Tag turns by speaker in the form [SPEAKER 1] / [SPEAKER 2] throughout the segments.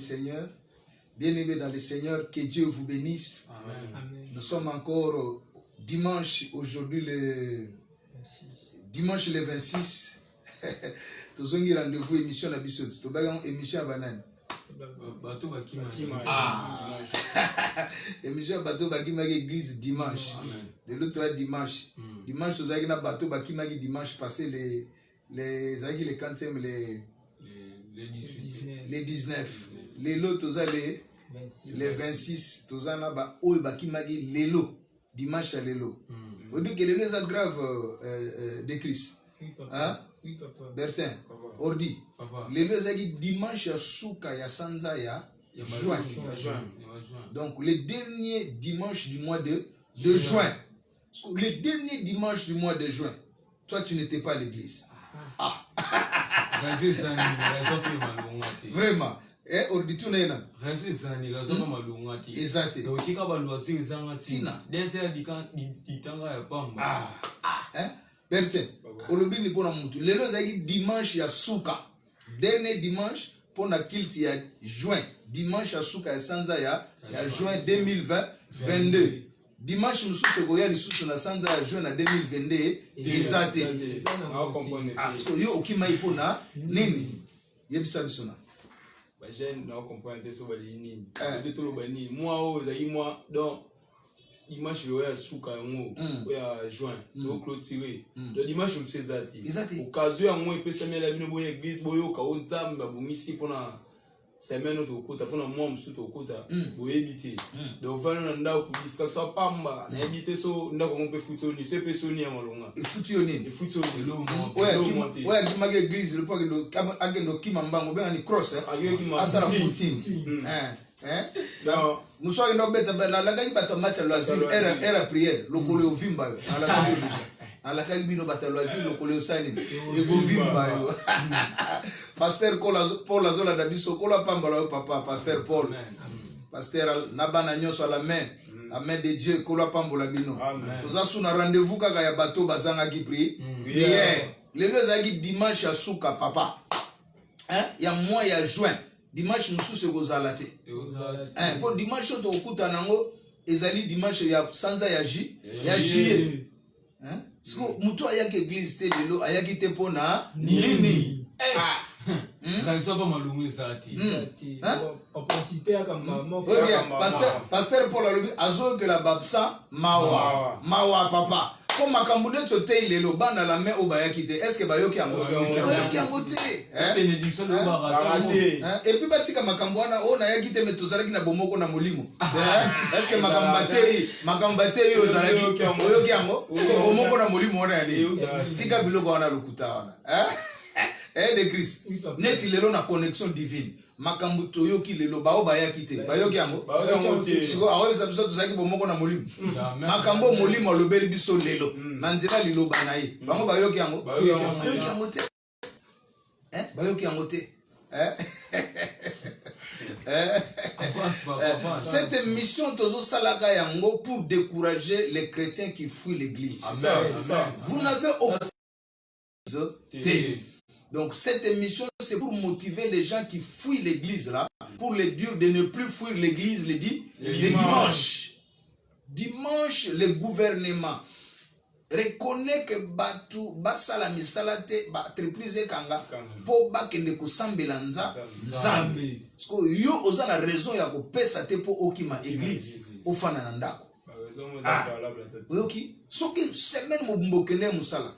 [SPEAKER 1] Seigneur. Bien-aimés dans le Seigneur, que Dieu vous bénisse.
[SPEAKER 2] Amen.
[SPEAKER 1] Nous sommes encore dimanche, aujourd'hui dimanche le 26. Nous avons rendez-vous émission à Bissot. Nous avons émission à Banane. Émission à Bateau Bakimagi église dimanche. De l'autre dimanche. Dimanche, nous avons Bateau Bakimagi dimanche passé les 40e, les 19. Les lots, nous avons les 26. Nous avons Bakimagi les lots. Dimanche à l'élo. Vous dites que les lots sont graves de Christ. Hein?
[SPEAKER 2] Oui, papa.
[SPEAKER 1] Bertin, Ordi. Les lots sont dimanche à Souka, ya Sanza, ya juin. Donc, le dernier dimanche du mois de juin. Le dernier dimanche du mois de juin. Toi, tu n'étais pas à l'église. Vraiment. Eh, Ordi, tu n'es pas. Exact. Hein? Bertin, Olobi ni pona mutu. Les lots sont dimanche à Souka. Dernier dimanche pour la kilt ya juin. Dimanche à Souka ya Sanza ya juin 2022. Dimanche nous sommes goya li sous na Sanza ya juin 2022 exact. Parce que yo okima ipona nini? Yebisa bisona.
[SPEAKER 3] Ba jeune na comprendre so ba nini. De tout ba nini. Moi moi donc dimanche ya Souka ngo ya juin do clôturer. Le dimanche je me fais zati. Occasion ya moi pesa mela bino boye église boyo ka onzamba bumisi pona semaine to kota pona moi msuto kota boyebite. Donc vana nda ku distraction pamba na ebite so nda ko mpe futo ni se peso ni ya malonga.
[SPEAKER 1] E futo nini?
[SPEAKER 3] E futo lo
[SPEAKER 1] ouais qui m'a église le point que agendo ki mambango ben ni cross asala footing. Non, nous sommes dans bête la gagi bato match loisir era prière le kolo ovimba yo ala gagi déjà ala gagi bino bato loisir le kolo sani e govimba yo pasteur Paul azola dabiso kola pambala papa pasteur Paul pasteur nabana nyoso la main de Dieu kola pambola bino toza suna rendez-vous kaka ya bato bazanga ki prière le lezagi dimanche à Souka papa hein ya mois ya juin dimanche nous sous gozalate pour dimanche to okuta nango ezali dimanche ya sanza ya juillet hein siko muto ayaki église te lelo ayaki te pona nini
[SPEAKER 2] Kanso ba malungu ezati
[SPEAKER 4] opportunité ya kamba
[SPEAKER 1] pasteur Paul alobi azo que la babsa mawa papa comme makambo neto te lelo bana la main obayaki te est-ce que bayoki yango te
[SPEAKER 2] bénédiction de barate
[SPEAKER 1] et puis batika makambo wana ona yaki te metozalaki na bomoko na molimo est-ce que makambo te yo zalaki oyoki yango bomoko na molimo wana yani tika biloko wana lokuta wana de Christ neti lelo na connexion divine makambo toyoki lelo bao bayaki te bayoki yango siko awe sabiso tozaki bomoko na molimo makambo molimo lobeli biso lelo na nzela liloba na ye bango bayoki yango te bayoki yango te cette mission tozo salaka yango pour décourager les chrétiens qui fuient l'église. Vous n'avez aucun donc cette émission c'est pour motiver les gens qui fuient l'église là, pour les dire de ne plus fuir l'église les dimanches. Dimanche le gouvernement reconnaît que batu basala misalate ba entreprise kanga po bakende ko sambela nzambe. Parce que yo oza na raison ya ko pesa te po okima église ofana na ndako. Oyoki soki semaine mo kende musala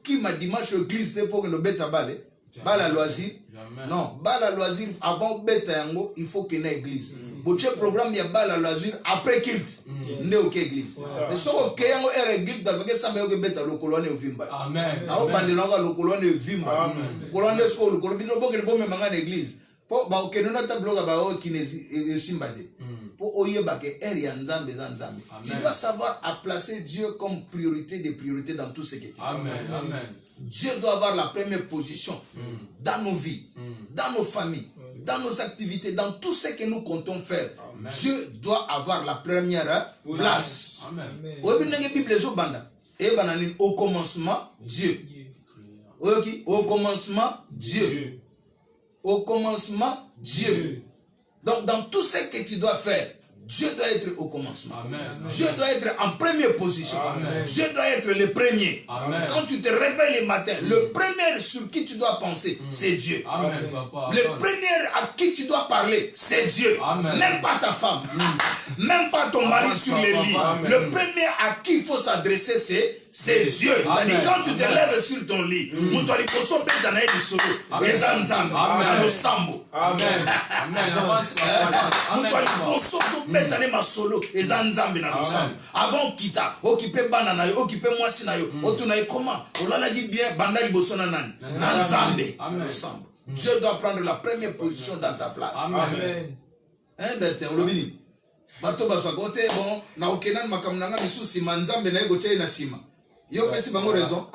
[SPEAKER 1] qui m'a dimanche église te pour que le bêta balé bala loisir non bala loisir avant bêta yango il faut que na église boche programme ya bala loisir après kilt ne ok église mais soko ke yango era église da ke samba yo bêta lokolo ne ovimba
[SPEAKER 2] amen
[SPEAKER 1] na obandela lokolo ne vimba lokolo ne sko lokolo bino boke ne bombe manga na église po ba ok no na tabloga ba o kinesi simbade pour oyeba ke eri ya nzambe za nzambe. Tu dois savoir à placer Dieu comme priorité des priorités dans tout ce que tu fais.
[SPEAKER 2] Amen.
[SPEAKER 1] Dieu doit avoir la première position dans nos vies, dans nos familles, dans nos activités, dans tout ce que nous comptons faire. Amen. Dieu doit avoir la première place. Amen. Au commencement, Dieu. Au commencement, Dieu. Au commencement, Dieu. Donc, dans tout ce que tu dois faire, Dieu doit être au commencement.
[SPEAKER 2] Amen.
[SPEAKER 1] Dieu doit être en première position.
[SPEAKER 2] Amen.
[SPEAKER 1] Dieu doit être le premier.
[SPEAKER 2] Amen.
[SPEAKER 1] Quand tu te réveilles le matin, le premier sur qui tu dois penser, c'est Dieu.
[SPEAKER 2] Amen, papa.
[SPEAKER 1] Le premier à qui tu dois parler, c'est Dieu.
[SPEAKER 2] Amen.
[SPEAKER 1] Même pas ta femme. Même pas ton mari sur le lit.
[SPEAKER 2] Amen.
[SPEAKER 1] Le premier à qui il faut s'adresser, c'est Dieu. C'est-à-dire,
[SPEAKER 2] Amen.
[SPEAKER 1] quand tu te
[SPEAKER 2] Amen.
[SPEAKER 1] lèves sur ton lit, Mutwali Koso Betana et Solo,
[SPEAKER 2] Amen.
[SPEAKER 1] les Anzam,
[SPEAKER 2] Amen.
[SPEAKER 1] le Sambo.
[SPEAKER 2] Amen. Amen. Avance, papa. Amen,
[SPEAKER 1] Mutwali
[SPEAKER 2] papa.
[SPEAKER 1] Koso Betana ma solo, les Anzam na le Sambo. Avant kita, occupé banana, occupé mwasi na yo, otunaï comment, olala dit bien, bandali bosona nan, Nanzambe,
[SPEAKER 2] Amen.
[SPEAKER 1] le Sambo. Dieu doit prendre la première position dans ta place.
[SPEAKER 2] Amen.
[SPEAKER 1] Hein, Bertin, olobini. Bato baswa kote bon na okenan makamnanga misu sima nzambe na ego tshei na sima. Yo pesi bango raison.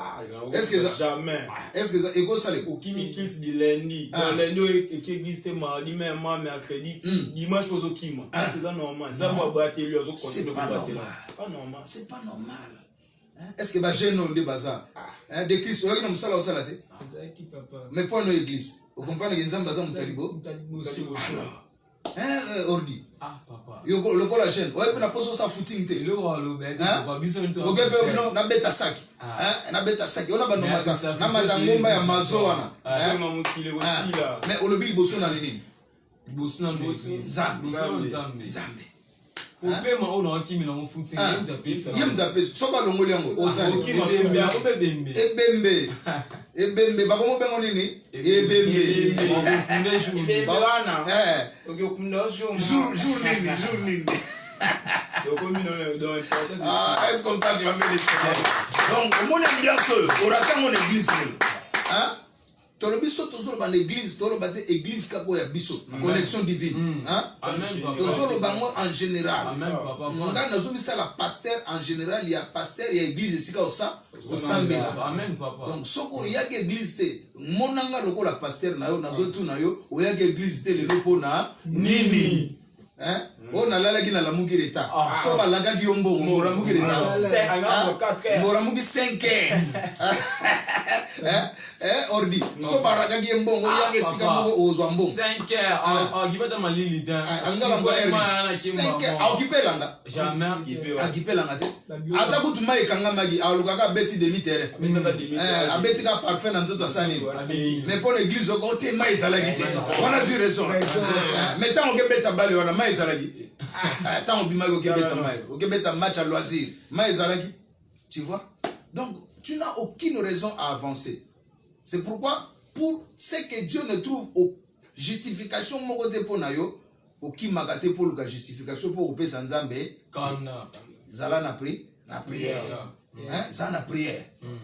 [SPEAKER 1] Est-ce que ça
[SPEAKER 3] jamais.
[SPEAKER 1] Est-ce que ça ego sale
[SPEAKER 3] Au Kimi Kills de lundi, dans lundi et qui existe mardi, même mercredi, dimanche pour Okima. C'est pas normal. Ça va battre lui aux autres.
[SPEAKER 1] C'est pas normal.
[SPEAKER 3] C'est pas normal.
[SPEAKER 1] C'est pas normal. Hein? Est-ce que ba jeune on de bazar? Hein, de Christ, oyo na musala osala te. Mais pour nos églises, vous comprenez que nzambe bazar mutalibo? Hein, ordi.
[SPEAKER 2] Ah, papa.
[SPEAKER 1] Yo le ko la chaîne. Ouais, puis na poso sa footing te.
[SPEAKER 2] Le roi, le bête, papa, biso nto.
[SPEAKER 1] Ogepe bino na beta saki. Hein, na beta saki. Ona ba no mata. Na mata ngomba ya mazo wana.
[SPEAKER 3] C'est ma moutile aussi là.
[SPEAKER 1] Mais olobi liboso na nini?
[SPEAKER 2] Liboso na
[SPEAKER 1] Nzambe.
[SPEAKER 2] Nzambe.
[SPEAKER 1] Nzambe.
[SPEAKER 2] Opema ona wakimi na mofuti yemda pesa.
[SPEAKER 1] Yemda pesa. Soka longoli yango. Ozali. Ebembe. Ebembe. Bakomo bengo nini? Ebembe.
[SPEAKER 3] Bawana.
[SPEAKER 1] Jour nini. Est-ce qu'on t'a clamé les Seigneur? Donc, au monde bien sûr, on a mon église. Hein? Tolobiso tozolo ba l'église, tolo ba église kako ya biso, connexion divine. Hein?
[SPEAKER 2] Amen.
[SPEAKER 1] Tozolo bango en général.
[SPEAKER 2] Amen, papa.
[SPEAKER 1] Nga nazomisa la pasteur en général, il y a pasteur, il y a église ici au sambela.
[SPEAKER 2] Amen, papa.
[SPEAKER 1] Donc soko ya église te, monanga loko la pasteur na yo nazotu na yo, o ya église te le lopo na nini. Hein? On a la guina la mugi reta. So ba langa gi ombo ngora mugi reta. Ngora mugi 5 ordi. So ba langa gi ombo ngora ya sika mo ozwa mbo.
[SPEAKER 2] 5 heures. Gibata malili dan.
[SPEAKER 1] Angala ngo erdi. 5 heures. Occupé langa.
[SPEAKER 2] Jamais.
[SPEAKER 1] Occupé langa te. Ata kutu mai kanga magi aluka ka beti demi terrain. Abeti ka parfait na nzoto sani. Mais pour l'église on te mai sala gite. On a vu raison. Mais tant on beta bali wana mai sala gite. Tant on bima ok beta match à loisir. Mais tu vois? Donc tu n'as aucune raison à avancer. C'est pourquoi pour ce que Dieu ne trouve aux justifications mon côté pour nayo, aucun magate pour la justification pour opé sanzambe.
[SPEAKER 2] Kana.
[SPEAKER 1] Zala na prière. Hein? Ça na prière.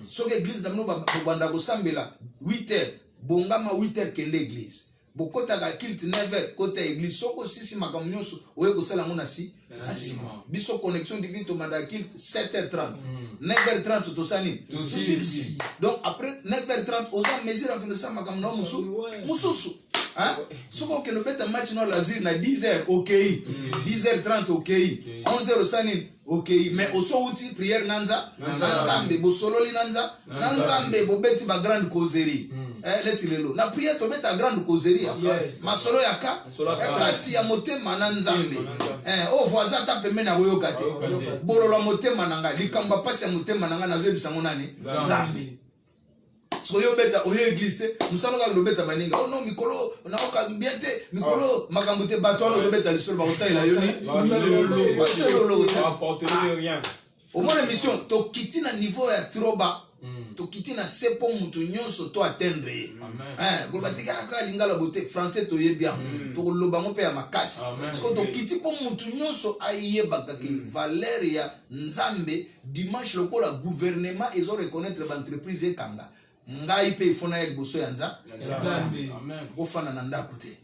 [SPEAKER 1] So que l'église d'amno banda ko sambela 8h, bongama 8h kende église. Bokota ka kilt 9h côté église soko sisi makamnyoso oye ko sala ngona si asima biso connexion divine to manda kilt 7h30 9h30 to sani donc après 9h30 osa mesure que ça makamno mususu hein soko que no beta match no lazir na 10h OK 10h30 OK 11h sani OK mais oso uti prière nanza nzambe bo sololi nanza nzambe bo beti ba grande causerie leti lelo na prière to beta grande causerie ma solo yaka kati ya motema na nzambe o voisin ta pembe na boyo kate bololo motema nanga likamba pasi ya motema nanga na zo bisango nani nzambe so yo beta o église te musalo ka lo beta baninga oh non mikolo na oka biete mikolo makambo te bato lo beta lisolo ba osaila yoni
[SPEAKER 3] apporter rien
[SPEAKER 1] au moins mission to kitina niveau ya troba to kitina sepo mutu nyonso to atteindre golobatika ka lingala bote français to ye bien to loba mo pe ya makasi parce que to kiti po mutu nyonso ayeba ka valeur ya nzambe dimanche le ko la gouvernement ils ont reconnaître l'entreprise e kanga ngai pe ifona ya liboso ya nzambe amen ko fana na ndako te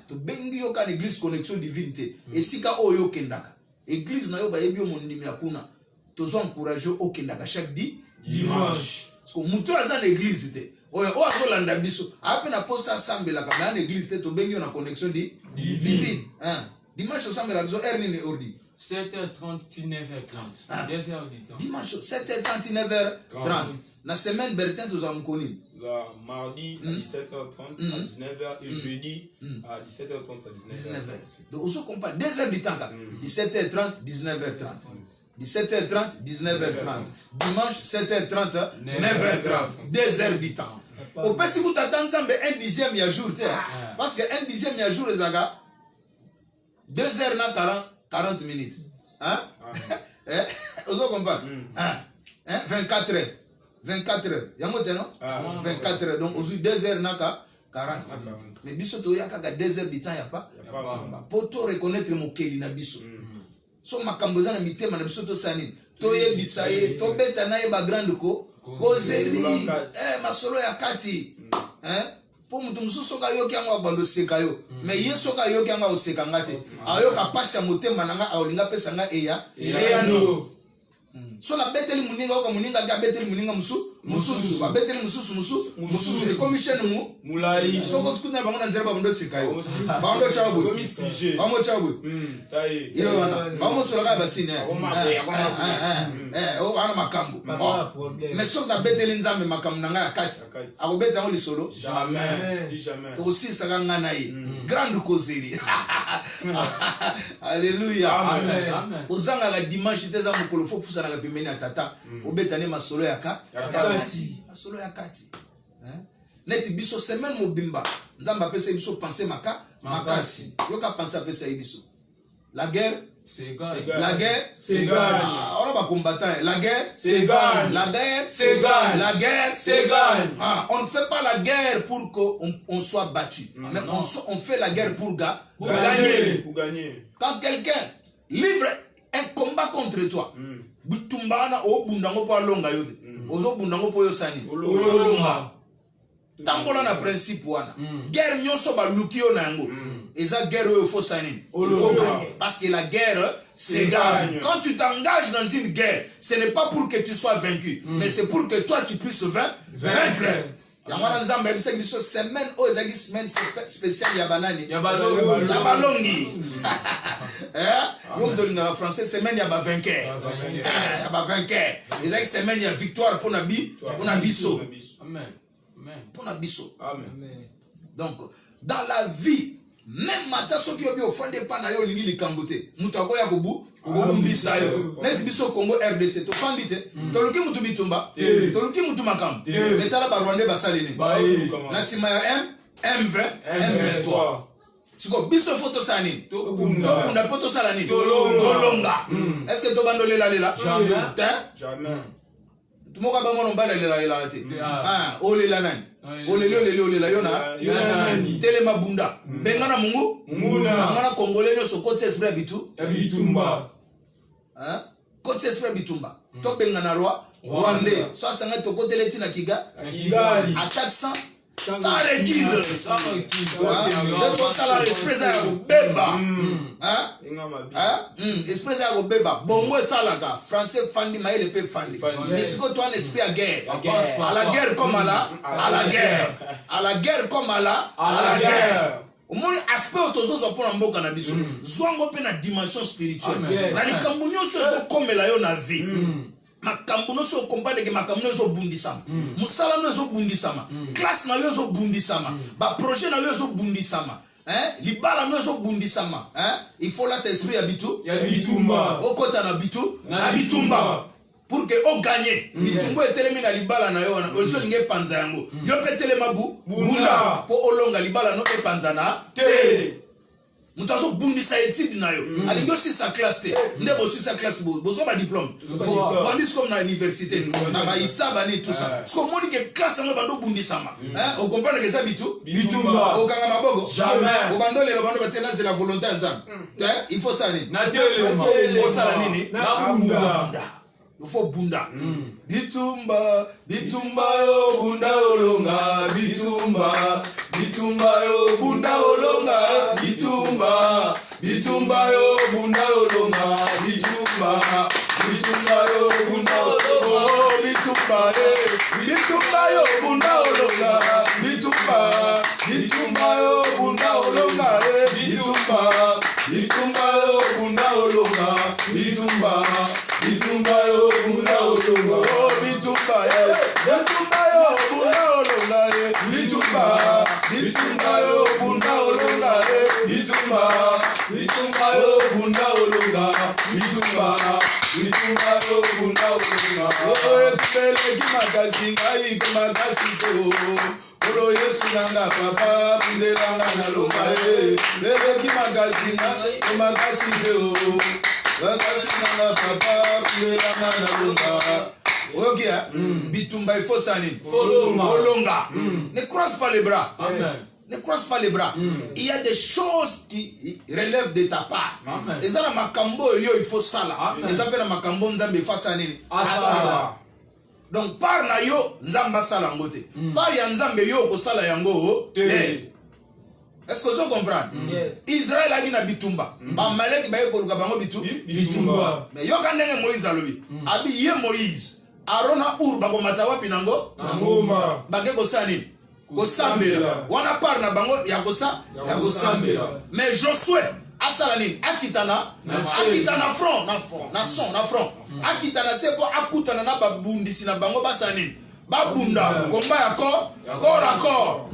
[SPEAKER 1] to bengi yo ka l'église connexion divine te esika oyo kendaka église na yo ba yebi mo ndimi akuna to zo encourager o kendaka chaque dimanche parce que muto aza na église te oyo o azolanda biso ape na posa sambela ka na église te to bengi yo na connexion divine dimanche sambela biso nini ordi
[SPEAKER 2] 7h30 9h30.
[SPEAKER 1] Dimanche 7h30 9h30 na semaine Bertin to za mkoni
[SPEAKER 3] là, mardi à 17h30 à 19h et jeudi à 17h30 à 19h.
[SPEAKER 1] Donc, on se compare 2 heures du temps. 17h30, 19h30. 17h30, 19h30. Dimanche, 7h30, 9h30. 2 heures du temps. Au fait, si vous t'attendez un dixième il y a jour, parce qu'un dixième il y a jour, les gars, 2 heures, 40 minutes. Hein? Vous comprenez? 24 heures. 24 heures. Il y a non? 24 heures. Donc, aujourd'hui, 2 heures, 40 minutes. Mais biso, il y a 2 heures du temps, il n'y a pas. Pour tout reconnaître mon keli na biso. So makamboza na mitema na biso to sanin. To yebisa ye, to beta na ye ba grande ko. Kozeli. Masolo ya kati. Po mutu mususu ka yoki anga bando seka yo. Mais yeso ka yoki anga oseka ngate. Ayo ka pasi ya motema nanga aolinga pesa nga eya. Eya no. So la beteli muninga ko muninga ga beteli muninga mususu ba beteli mususu e commission mu
[SPEAKER 3] Moulai
[SPEAKER 1] so ko tukuna bango na nzela ba bando seka yo bando chabu bango chabu
[SPEAKER 3] taye
[SPEAKER 1] yo wana bango so la ba sine o wana makambo mais so da beteli nzambe makambo nanga ya kati ako beta ngo lisolo
[SPEAKER 3] jamais
[SPEAKER 1] to si saka ngana yi grande causerie alléluia
[SPEAKER 2] Amen.
[SPEAKER 1] ozanga ga dimanche teza mukolo fo pusa na pembeni ya tata obetane masolo ya kati masolo ya kati neti biso semaine mobimba nzamba pesa biso penser makasi yoka penser pesa biso la guerre
[SPEAKER 2] C'est égal.
[SPEAKER 1] la guerre
[SPEAKER 3] c'est gagne
[SPEAKER 1] on va combattre la guerre
[SPEAKER 3] c'est gagne
[SPEAKER 1] la guerre
[SPEAKER 3] c'est gagne
[SPEAKER 1] la guerre
[SPEAKER 3] c'est gagne
[SPEAKER 1] on ne fait pas la guerre pour qu'on soit battu mais on fait la guerre pour gagner.
[SPEAKER 3] Pour gagner.
[SPEAKER 1] Quand quelqu'un livre un combat contre toi, butumbana o bundango po longa yote. Ozo bundango po yosani. Olonga. Tambola na principe wana. Guerre nyonso ba lukio na yango. Eza guerre o fo sani. Il faut gagner parce que la guerre c'est gagne. Quand tu t'engages dans une guerre, ce n'est pas pour que tu sois vaincu, mais c'est pour que toi tu puisses vaincre. Yamana nzamba ebisa biso semaine o ezaki semaine spéciale ya banani
[SPEAKER 2] Ya balongi.
[SPEAKER 1] Yom dolinga français semaine ya ba vainqueur. Ya ba vainqueur. Ezaki semaine ya victoire pour na biso.
[SPEAKER 2] Amen.
[SPEAKER 1] Pour na biso.
[SPEAKER 3] Amen.
[SPEAKER 1] Donc dans la vie même mata soki obi ofande pa na yo lingi likambote. Mutu akoya kobu obumbisa yo. Net biso Congo RDC to fandite. Toluki mutu bitumba. Toluki mutu makam. Metala ba Rwanda basalini. Na sima ya M20 M23. Siko biso photo sani. Tokunda photo salani. Tolonga. Est-ce que to bandolela lela?
[SPEAKER 3] Jamais.
[SPEAKER 1] Tumoka ba mono mbala lela te. Olela nani? Olela yona. Telema bunda. Bengana mungu. Ngana congolais nyo soko esprit bitu.
[SPEAKER 3] Bitumba.
[SPEAKER 1] Côté esprit bitumba. To bengana Rwandais. So sanga to côté leti na
[SPEAKER 3] Kigali.
[SPEAKER 1] Attaque sans recul.
[SPEAKER 2] Le
[SPEAKER 1] to sala esprit ya beba. Esprit ya beba. Bongo salaka. Français fandi maele pe fandi. Mais siko to un esprit à guerre. À la guerre comme à la guerre. À la guerre comme à la guerre. Au moins aspect autozozo pour mboka na biso. Zwango pe na dimension spirituelle. Na likambo nyonso zo komela yo na vie. Makambo nyonso kompane ke makambo nyonso bundisama. Musala nyonso bundisama. Classe na yo zo bundisama. Ba projet na yo zo bundisama. Libala nyonso bundisama. Il faut la esprit habitu.
[SPEAKER 2] Ya bitumba.
[SPEAKER 1] Okota na bitumba. Pour que on gagne. Bitumbo etelemi na libala na yo na oliso linge panza yango. Yo petelema bunda. Po olonga libala no e panza na te. Mutazo bundisa étude na yo. Alingo si sa classe te. Ndebo si sa classe bozo ba diplôme. Bondis comme na université. Na ba istaba ni tout ça. Parce qu'on moni que classe ngo bando bundisa ma. On comprend que ça bitumba. O kanga mabogo.
[SPEAKER 3] Jamais.
[SPEAKER 1] O bando le bando batena c'est la volonté nzam. Il faut ça ni.
[SPEAKER 2] Na telema.
[SPEAKER 1] O sala nini?
[SPEAKER 2] Na bunda.
[SPEAKER 1] Il faut bunda. Bitumba yo bunda olonga. Bitumba yo bunda olonga. Bitumba yo bunda olonga. Bitumba yo bunda olonga. Bitumba yo bunda olonga. Bitumba yo bunda olonga. Bitumba yo bunda olonga. Bitumba yo bunda olonga. bitumba
[SPEAKER 3] Bitumba
[SPEAKER 1] bunda olunga bitumba bunda olunga ekele kimakasinga ikimakasito Olo Yesu nanga papa bundelanga na longa bebe kimakasinga imakasito nanga papa bundelanga na longa Okia, bitumba il faut sani. Olonga. Ne croise pas les bras.
[SPEAKER 2] Amen.
[SPEAKER 1] Ne croise pas les bras. Il y a des choses qui relèvent de ta part. Et ça, makambo yo il faut sala. Et ça fait makambo nzambe fa sani. Asala. Donc par na yo nzamba sala ngote. Par ya nzambe yo ko sala yango. Est-ce que vous comprenez?
[SPEAKER 4] Yes.
[SPEAKER 1] Israël a dit na bitumba. Ba malek ba ko luka bango bitumba. Mais yo kanenge Moïse alobi. Abi ye Moïse. Arona ur bako matawa pinango
[SPEAKER 3] Ngoma
[SPEAKER 1] bake kosani kosambela wana par na bango ya kosambela mais Josué asala nini akitana front na front akitana sepo akutana na babundisi na bango basani babunda combat ya corps à corps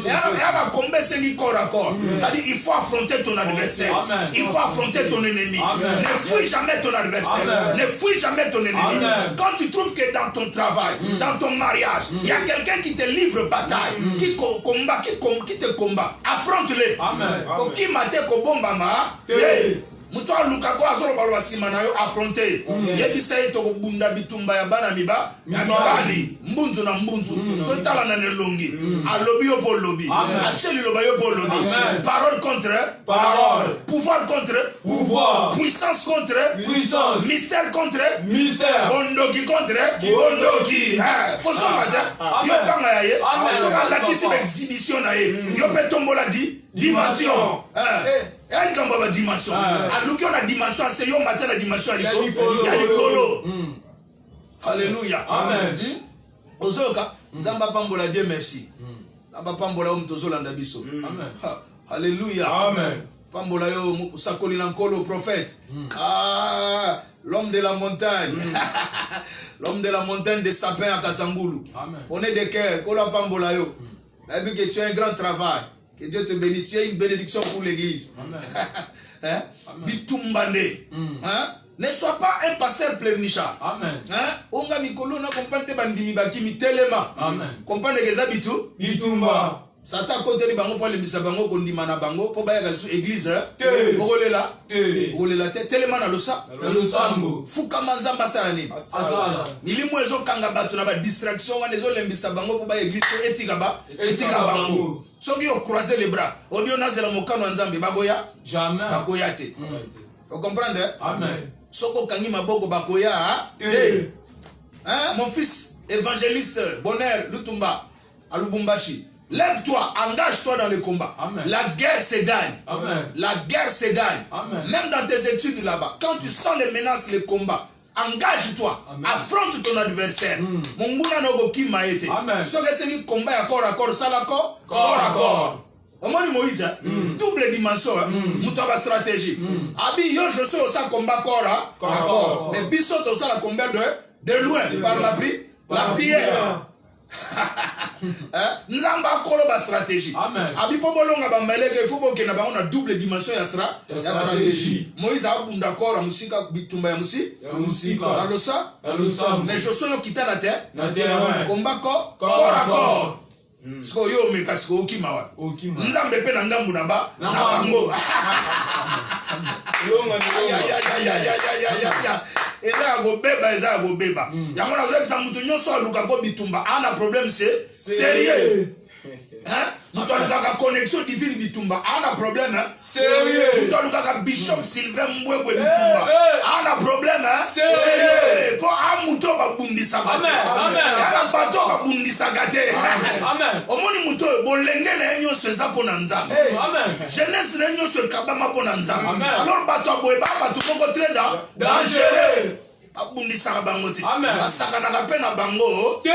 [SPEAKER 1] ya combat c'est corps à corps c'est-à-dire il faut affronter ton adversaire. Il faut affronter ton ennemi. Ne fuis jamais ton adversaire. Ne fuis jamais ton ennemi. Quand tu trouves que dans ton travail, dans ton mariage, il y a quelqu'un qui te livre bataille, qui te combat, affronte-le. Qui m'a te kobombama Mutoa lukako azolo balwa simana yo affronter. Yebisa yeto ko bunda bitumba ya bana miba ya mibali mbunzu na mbunzu totala na nelongi alobi yo po lobi acheli loba yo po lobi parole contre parole pouvoir contre pouvoir puissance contre puissance mystère contre mystère bondoki contre bondoki koso mata yo banga ya ye so la kisi exhibition na ye yo pe tombola dimension elle quand baba dimension aluki on a dimension c'est yo matin la dimension ya likolo alléluia
[SPEAKER 2] amen
[SPEAKER 1] ozoka nzamba pambola Dieu merci nzamba pambola mtozolanda biso
[SPEAKER 2] amen
[SPEAKER 1] alléluia
[SPEAKER 2] amen
[SPEAKER 1] pambola yo sakoli na nkolo prophète l'homme de la montagne l'homme de la montagne de sapin à Kasangulu on est de cœur kola pambola yo la Bible que tu as un grand travail. Que Dieu te bénisse. Tu as une bénédiction pour l'église. Hein? Bitumbande. Hein? Ne sois pas un pasteur pleurnichard.
[SPEAKER 2] Amen.
[SPEAKER 1] Hein? Onga mikolo na comprendre bandimi bakimi telema.
[SPEAKER 2] Amen.
[SPEAKER 1] Comprendre que ça bitu?
[SPEAKER 3] Bitumba.
[SPEAKER 1] Satan côté li bango pour le misa bango kondima na bango pour ba ya su église. Okolela. Okolela telema na losa.
[SPEAKER 2] Na losambo.
[SPEAKER 1] Fuka manzamba sala nini?
[SPEAKER 2] Asala.
[SPEAKER 1] Milimu ezo kanga batu na ba distraction wana ezo lembisa bango pour ba église etika bango. Soki on croiser les bras, on dit on a zela mokano nzambe bagoya
[SPEAKER 2] jamais
[SPEAKER 1] bagoya te. Vous comprenez?
[SPEAKER 2] Amen.
[SPEAKER 1] Soko kangi maboko bagoya te. Hein, mon fils évangéliste Bonheur Lutumba à Lubumbashi. Lève-toi, engage-toi dans le combat.
[SPEAKER 2] Amen.
[SPEAKER 1] La guerre se gagne.
[SPEAKER 2] Amen.
[SPEAKER 1] La guerre se gagne.
[SPEAKER 2] Amen.
[SPEAKER 1] Même dans tes études là-bas, quand tu sens les menaces, les combats, engage-toi, affronte ton adversaire. Mon bouna no boki maete. Ce que c'est le combat à corps, ça la corps à corps. Au moins Moïse, double dimension, mutaba stratégie. Abi yo je suis au ça combat corps à corps. Mais bisot au ça la combat de loin par la prière. Nzamba kolo ba stratégie. Abi pobolonga ba meleke faut que na ba on a double dimension ya stratégie. Moïse a bunda kora musika bitumba ya musika. La losa. Mais je suis quitté la terre. Combat corps à corps. Sko yo me kasko okima wa. Nzambe pe na ngambu na ba na bango. Eza go beba. Yamona zo ekisa mutu nyoso aluka ko bitumba. Ana problème c'est sérieux. Hein? Mutu aluka connexion divine bitumba. Ana problème hein? Sérieux. Mutu aluka Bishop Sylvain Mbwebwe bitumba. Ana problème hein? Sérieux. Po amuto ba bundisa gate. Amen. Ana bato ba bundisa gate. Amen. Omoni mutu bolenge na nyoso eza pona nzambe. Amen. Jeunesse na nyoso kabama pona nzambe. Alors bato boye ba bato moko très dangereux. Abundisa bango te. Basaka na pe na bango te.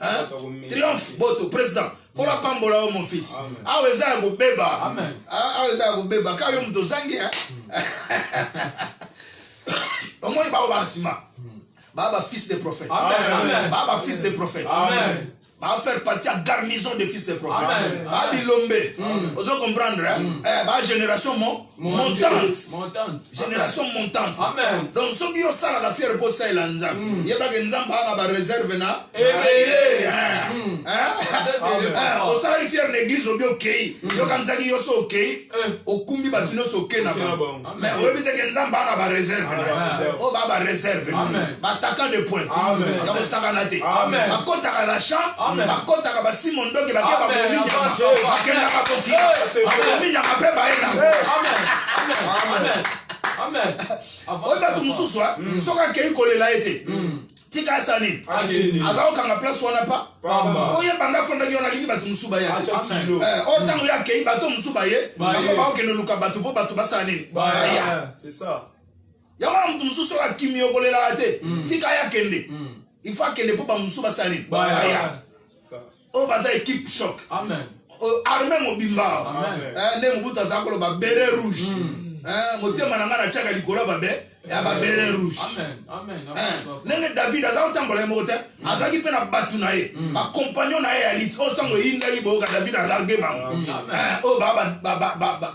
[SPEAKER 1] Hein? Triomphe boto président. Pour la pambola mon fils. Ah ouais ça go beba. Amen. Ah ouais ça go beba. Ka yo mto zangi hein. Omoni ba sima. Baba fils des prophètes. Amen. Baba fils des prophètes. Amen. va faire partie à garnison des fils des prophètes. Va bilombe. Vous comprendre, va génération montante. Génération montante. Donc, ceux qui ont ça, la fière pour ça, il y a une réserve. Au salaire fier l'église au bio kei. Yo kanzaki yo so kei. Au kumbi batino so kei na ba. Mais au bité kenzamba na ba réserve. O ba réserve. Ba attaquant de pointe. Ya ko sakanate. Ba kota ka la champ. Ba kota ka ba Simon Doke ba ke ba boni nya. Ba kenda ka poki. Ba boni nya ka pe ba ena. Amen. Amen. O ba tu mususu a. Soka kei kolela ete. Tika sani. Azao kanga place wana pa. Oye banga fonda yo na lingi batu musuba ya. O tango ya kei bato musuba ye. Bako ba okeno luka batu po batu basani.
[SPEAKER 3] C'est ça.
[SPEAKER 1] Ya wana mtu mususu wa kimi okolela ate. Tika ya kende. Il faut kende po ba musuba sani. O baza équipe choc. Amen. Armée mobimba. Ne mubuta zakolo ba beret rouge. Motema na ngana chaka likola ba be. Ya ba beret rouge. Amen. Nene David aza tambola mote. Azaki pe na batu na ye. Ba compagnon na ye ya lit. O tango yinga yibo ka David a largué bango. O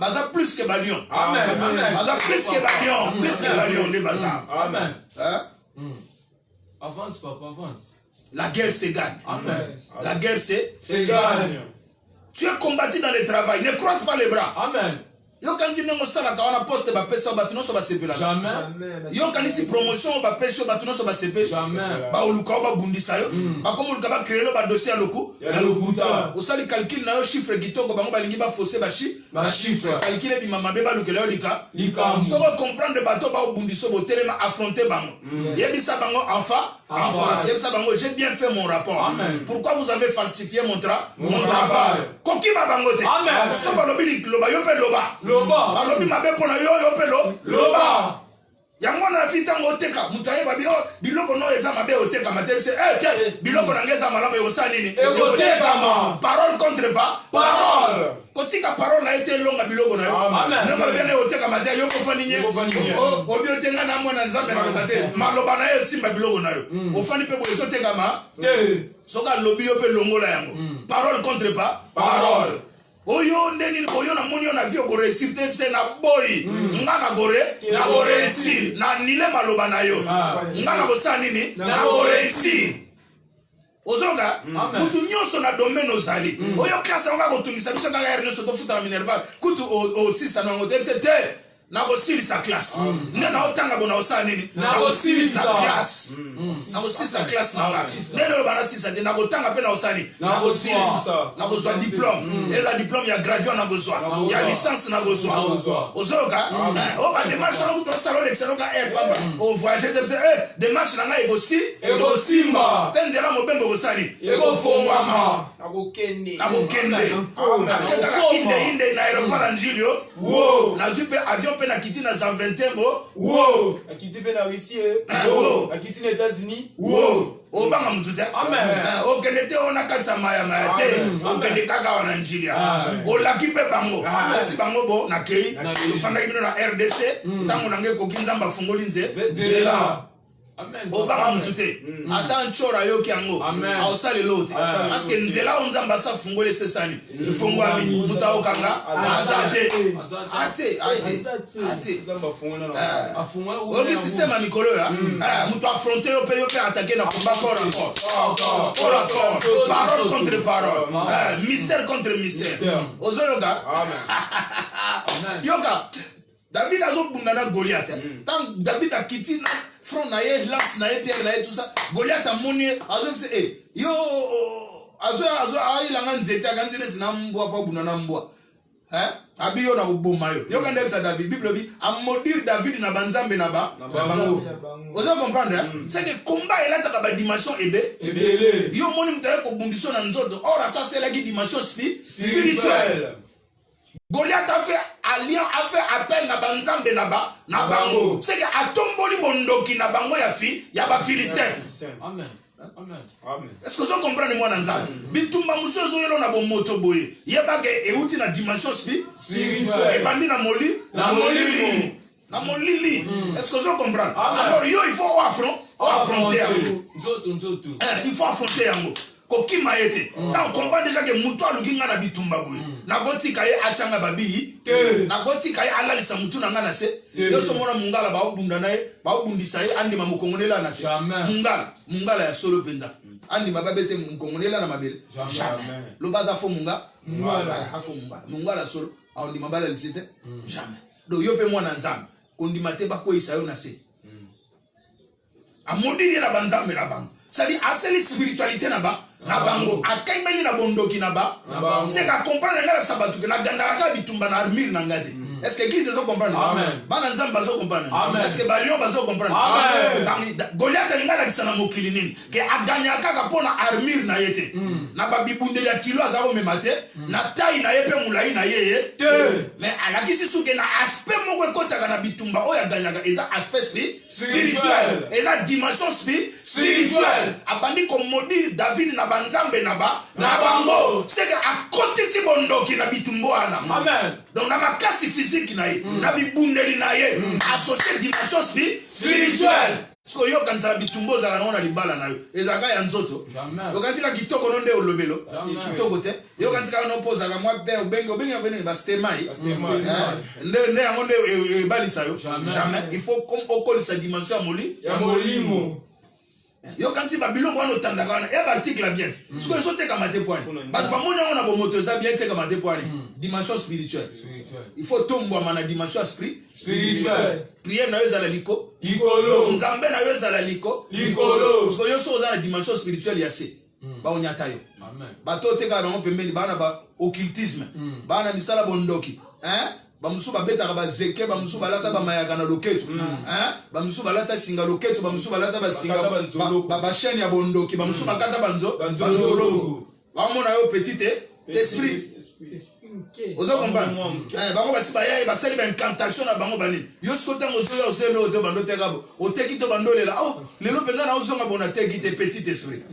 [SPEAKER 1] baza plus que balion. Amen. Baza plus que balion, plus que balion de baza. Amen.
[SPEAKER 2] Avance papa, avance.
[SPEAKER 1] La guerre se gagne.
[SPEAKER 2] Amen.
[SPEAKER 1] La guerre se
[SPEAKER 3] gagne.
[SPEAKER 1] Tu es combattu dans le travail, ne croise pas les bras.
[SPEAKER 2] Amen.
[SPEAKER 1] Yo kanti nengo sala ka wana poste ba pesa ba tuno so ba sepela.
[SPEAKER 2] Jamais.
[SPEAKER 1] Yo kanisi promotion ba pesa ba tuno so ba sepe.
[SPEAKER 2] Jamais.
[SPEAKER 1] Ba oluka ba bundisa yo. Ba komo oluka ba créer ba dossier à loko.
[SPEAKER 3] Ya lokuta.
[SPEAKER 1] Osali calcul na yo chiffre kitoko bango ba lingi ba fausser ba chiffre. Calculer bi mama be ba lukela yo lika. So ba comprendre bato ba bundiso bo telema affronter bango. Yebisa bango en face. Yebisa bango j'ai bien fait mon rapport.
[SPEAKER 2] Amen.
[SPEAKER 1] Pourquoi vous avez falsifié mon travail? Koki ba bango te.
[SPEAKER 2] Amen.
[SPEAKER 1] So ba lobi loba yo pe loba.
[SPEAKER 2] Loba.
[SPEAKER 1] Balobi mabe pona yo pelo loba. Yango na fita ngoteka mutaye babi biloko no eza mabe oteka matebise biloko na ngeza malama yosa nini
[SPEAKER 2] ekoteka ma
[SPEAKER 1] parole contre
[SPEAKER 2] parole
[SPEAKER 1] kotika parole na ete longa biloko na yo. Amen. Ne malobia na oteka mataya yo ko fani nye obi otenga na mwana nzambe na kotate maloba na yo simba biloko na yo ofani pe bo ezoteka ma soka lobi yo pe longola yango parole contre parole. Oyo ndeni oyo na moni na vie ko réussir te c'est na boy nga na gore na ko réussir na nile maloba na yo nga na ko sa nini na ko réussir ozoga mutu nyoso na domaine ozali oyo classe nga ko tungisa biso nga erne so to futa na minerval kutu o sisa na ngote c'est na ko silisa classe ne na otanga bona osa nini na ko silisa classe na ko silisa classe na nga ne no bana silisa de na ko tanga pe na osani na ko silisa na ko so diplôme et la diplôme ya graduat na ko so ya licence na ko so ozoka o ba démarche na ko to salon l'excellent ka pamba o voyager de démarche na nga ego simba tenzela mobembo ko sali ego fongwama na ko kende inde na aéroport Anjilio na zupe avion pe na kiti na 121 mo
[SPEAKER 3] akiti pe na Russie akiti na États-Unis
[SPEAKER 1] obanga mutu te okende te ona katisa maya te okende kaka wana njili olaki pe bango esi bango bo na kei ofandaki bino na RDC ntango nange ekoki nzambe afungoli nzela obanga mutu te ata nchora yoki yango aosali lote parce que nzela o nzambe asa fungoli esesani efungwami mutu aokanga aza te ate oki système ya mikolo ya mutu affronte yo pe attaqué na combat corps à corps parole contre parole mystère contre mystère ozoyoka yoka David azobunda na Goliath tant David a quitté front na ye lance na ye pierre na ye tout ça Goliath a moni azobse yo azo ayilanga nzete akanzine tina mbwa pa bunda na mbwa abi yo na boboma yo kanda bisa David Bible bi a maudire David na banzambe na bango ozo comprendre c'est que combat il a ta dimension ebele yo moni mutaye ko bundiso na nzoto or ça c'est la dimension spirituelle. Goliath a fait appel na banzambe na bango. C'est que atomboli bondoki na bango ya ba Philistin.
[SPEAKER 2] Amen.
[SPEAKER 1] Est-ce que vous comprenez moi nanza? Bitumba muso zo yelo na bo moto boye. Yeba ke euti na dimension spirituelle. E bandi na molili. Est-ce que vous comprenez? Alors yo il faut affronter yango. Il faut affronter yango. kokima ete tant comprend déjà que mutu aluki nga na bitumba boye nakotika ye achanga babi nakotika ye alalisa mutu na nga na se yo so mona mungala baobunda na ye baobundisa ye andima mokongonela na se mungala ya solo penza andima babete mokongonela na mabele jamais lo baza fo mungala solo andima bala lisete jamais do yo pe mwana nzambe kondima te bakoyisa yo na se amodini na banzambe na bango c'est-à-dire aseli spiritualité na ba na bango akaimeli na bondoki na ba c'est qu'à comprendre ngala sabatu que na gandaka bitumba na armure na ngate est-ce que l'église zo comprendre bana nzambe bazo comprendre est-ce que balion bazo comprendre Goliath ngala kisana mokili nini ke aganya kaka pona armure na yete na babibunde ya kilo azako memate na taille na yepe mulai na yeye mais alakisi suke na aspect moko ekotaka na bitumba oya ganyaka eza aspect spirituel eza dimension spirituelle abandi comme modile David na banzambe na bango c'est que à côté si bondoki na bitumbo ana amen donc na makasi physique na ye na bibundeli na ye associé dimension spirituelle parce que yo kanza bitumbo za na libala na yo ezaka ya nzoto yo kantika kitoko nonde olobelo kitoko te yo kantika no poza ka mwa bengo ba stemai nde yango nde balisa yo jamais il faut comme okolisa dimension ya molimo yo kanti ba biloko wana otandaka wana ya article la bien ce que sote ka mate poani bato ba mona wana bo moto za bien te ka mate poani dimension spirituelle il faut tomber na dimension spirituelle prière na yo za la likolo nzambe na yo za la likolo parce que yo so za la dimension spirituelle ya se ba onyata yo amen bato te ka bango pembeni bana ba occultisme bana misala bondoki bamusu babetaka bazeke bamusu balata bamayaka na loketo bamusu balata singa loketo bamusu balata basinga basheni ya bondoki bamusu bakata banzologo bamona yo petite esprit ozo comprendre bango basibaya basali ba incantation na bango banini yo sikotango ozo oselo to bando tekabo oteki to bandolela lelo penza na ozonga bona teki te petit esprit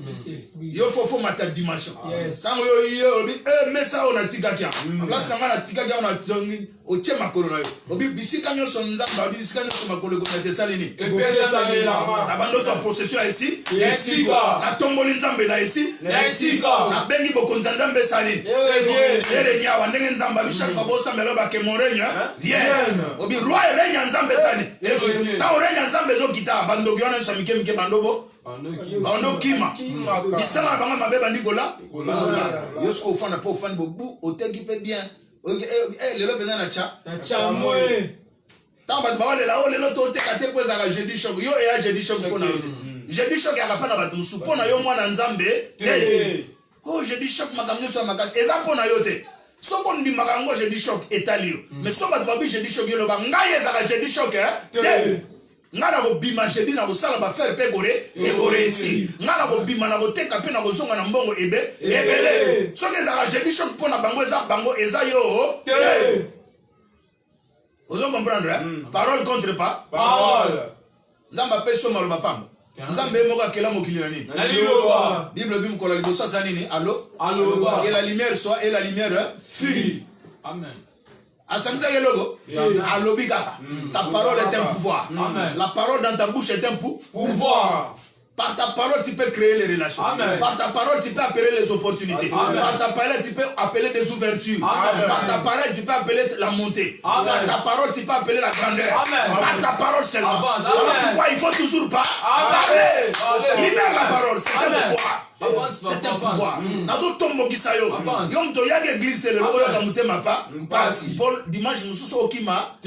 [SPEAKER 1] yo faut mata dimension tango yo mais ça on a tikaki place kanga na tikaki on a tsongi otie makolo na yo obi bisika nyo sonzamba bisika nyo makolo ko te salini na bando so possession ici na tomboli nzambe na ici na bengi bokonza nzambe salini erenya wandenge nzamba bishaka fabosa melo ba ke morenya viens obi roi renya nzambe sani ta orenya nzambe zo kita bando giona so mike bandobo bando kima isala banga mabeba ndikola yosko ufana po ufani bobu oteki pe bien lelo pena na cha moe tamba bawale la lelo to teka te poza ka jeudi shock yo e a jeudi shock pona yo jeudi shock ya kapana batu musupona yo mwana nzambe jeudi shock makamnyo so makasi eza pona yo te soko ndimaka ngo jeudi shock etalio mais so batu babi jeudi shock yo ba ngai eza ka jeudi shock te ngana ko bima jeudi na ko sala ba faire pe gore ici ngana ko bima na ko teka pe na ko zonga na mbongo ebele so ke za ka jeudi shock pona bango eza yo te ozo comprendre parole contre parole nzamba pe so malo bapamba nzambe moko akela mokili na nini bible bim kola liboso sa nini allo que la lumière soit et la lumière fut amen asamisa ke logo alobi kaka ta parole est un pouvoir la parole dans ta bouche est un pouvoir. Par ta parole, tu peux créer les relations. Amen. Par ta parole, tu peux appeler les opportunités. Amen. Par ta parole, tu peux appeler des ouvertures. Amen. Par ta parole, tu peux appeler la montée. Amen. Par ta parole, tu peux appeler la grandeur. Amen. Par ta parole seulement. Pourquoi il faut toujours pas parler? Libère la parole, c'est un pouvoir. C'est un pouvoir. Nazo tombo kisayo. Yom to yag église le logo ya mutema pa. Passe Paul dimanche mususu okima.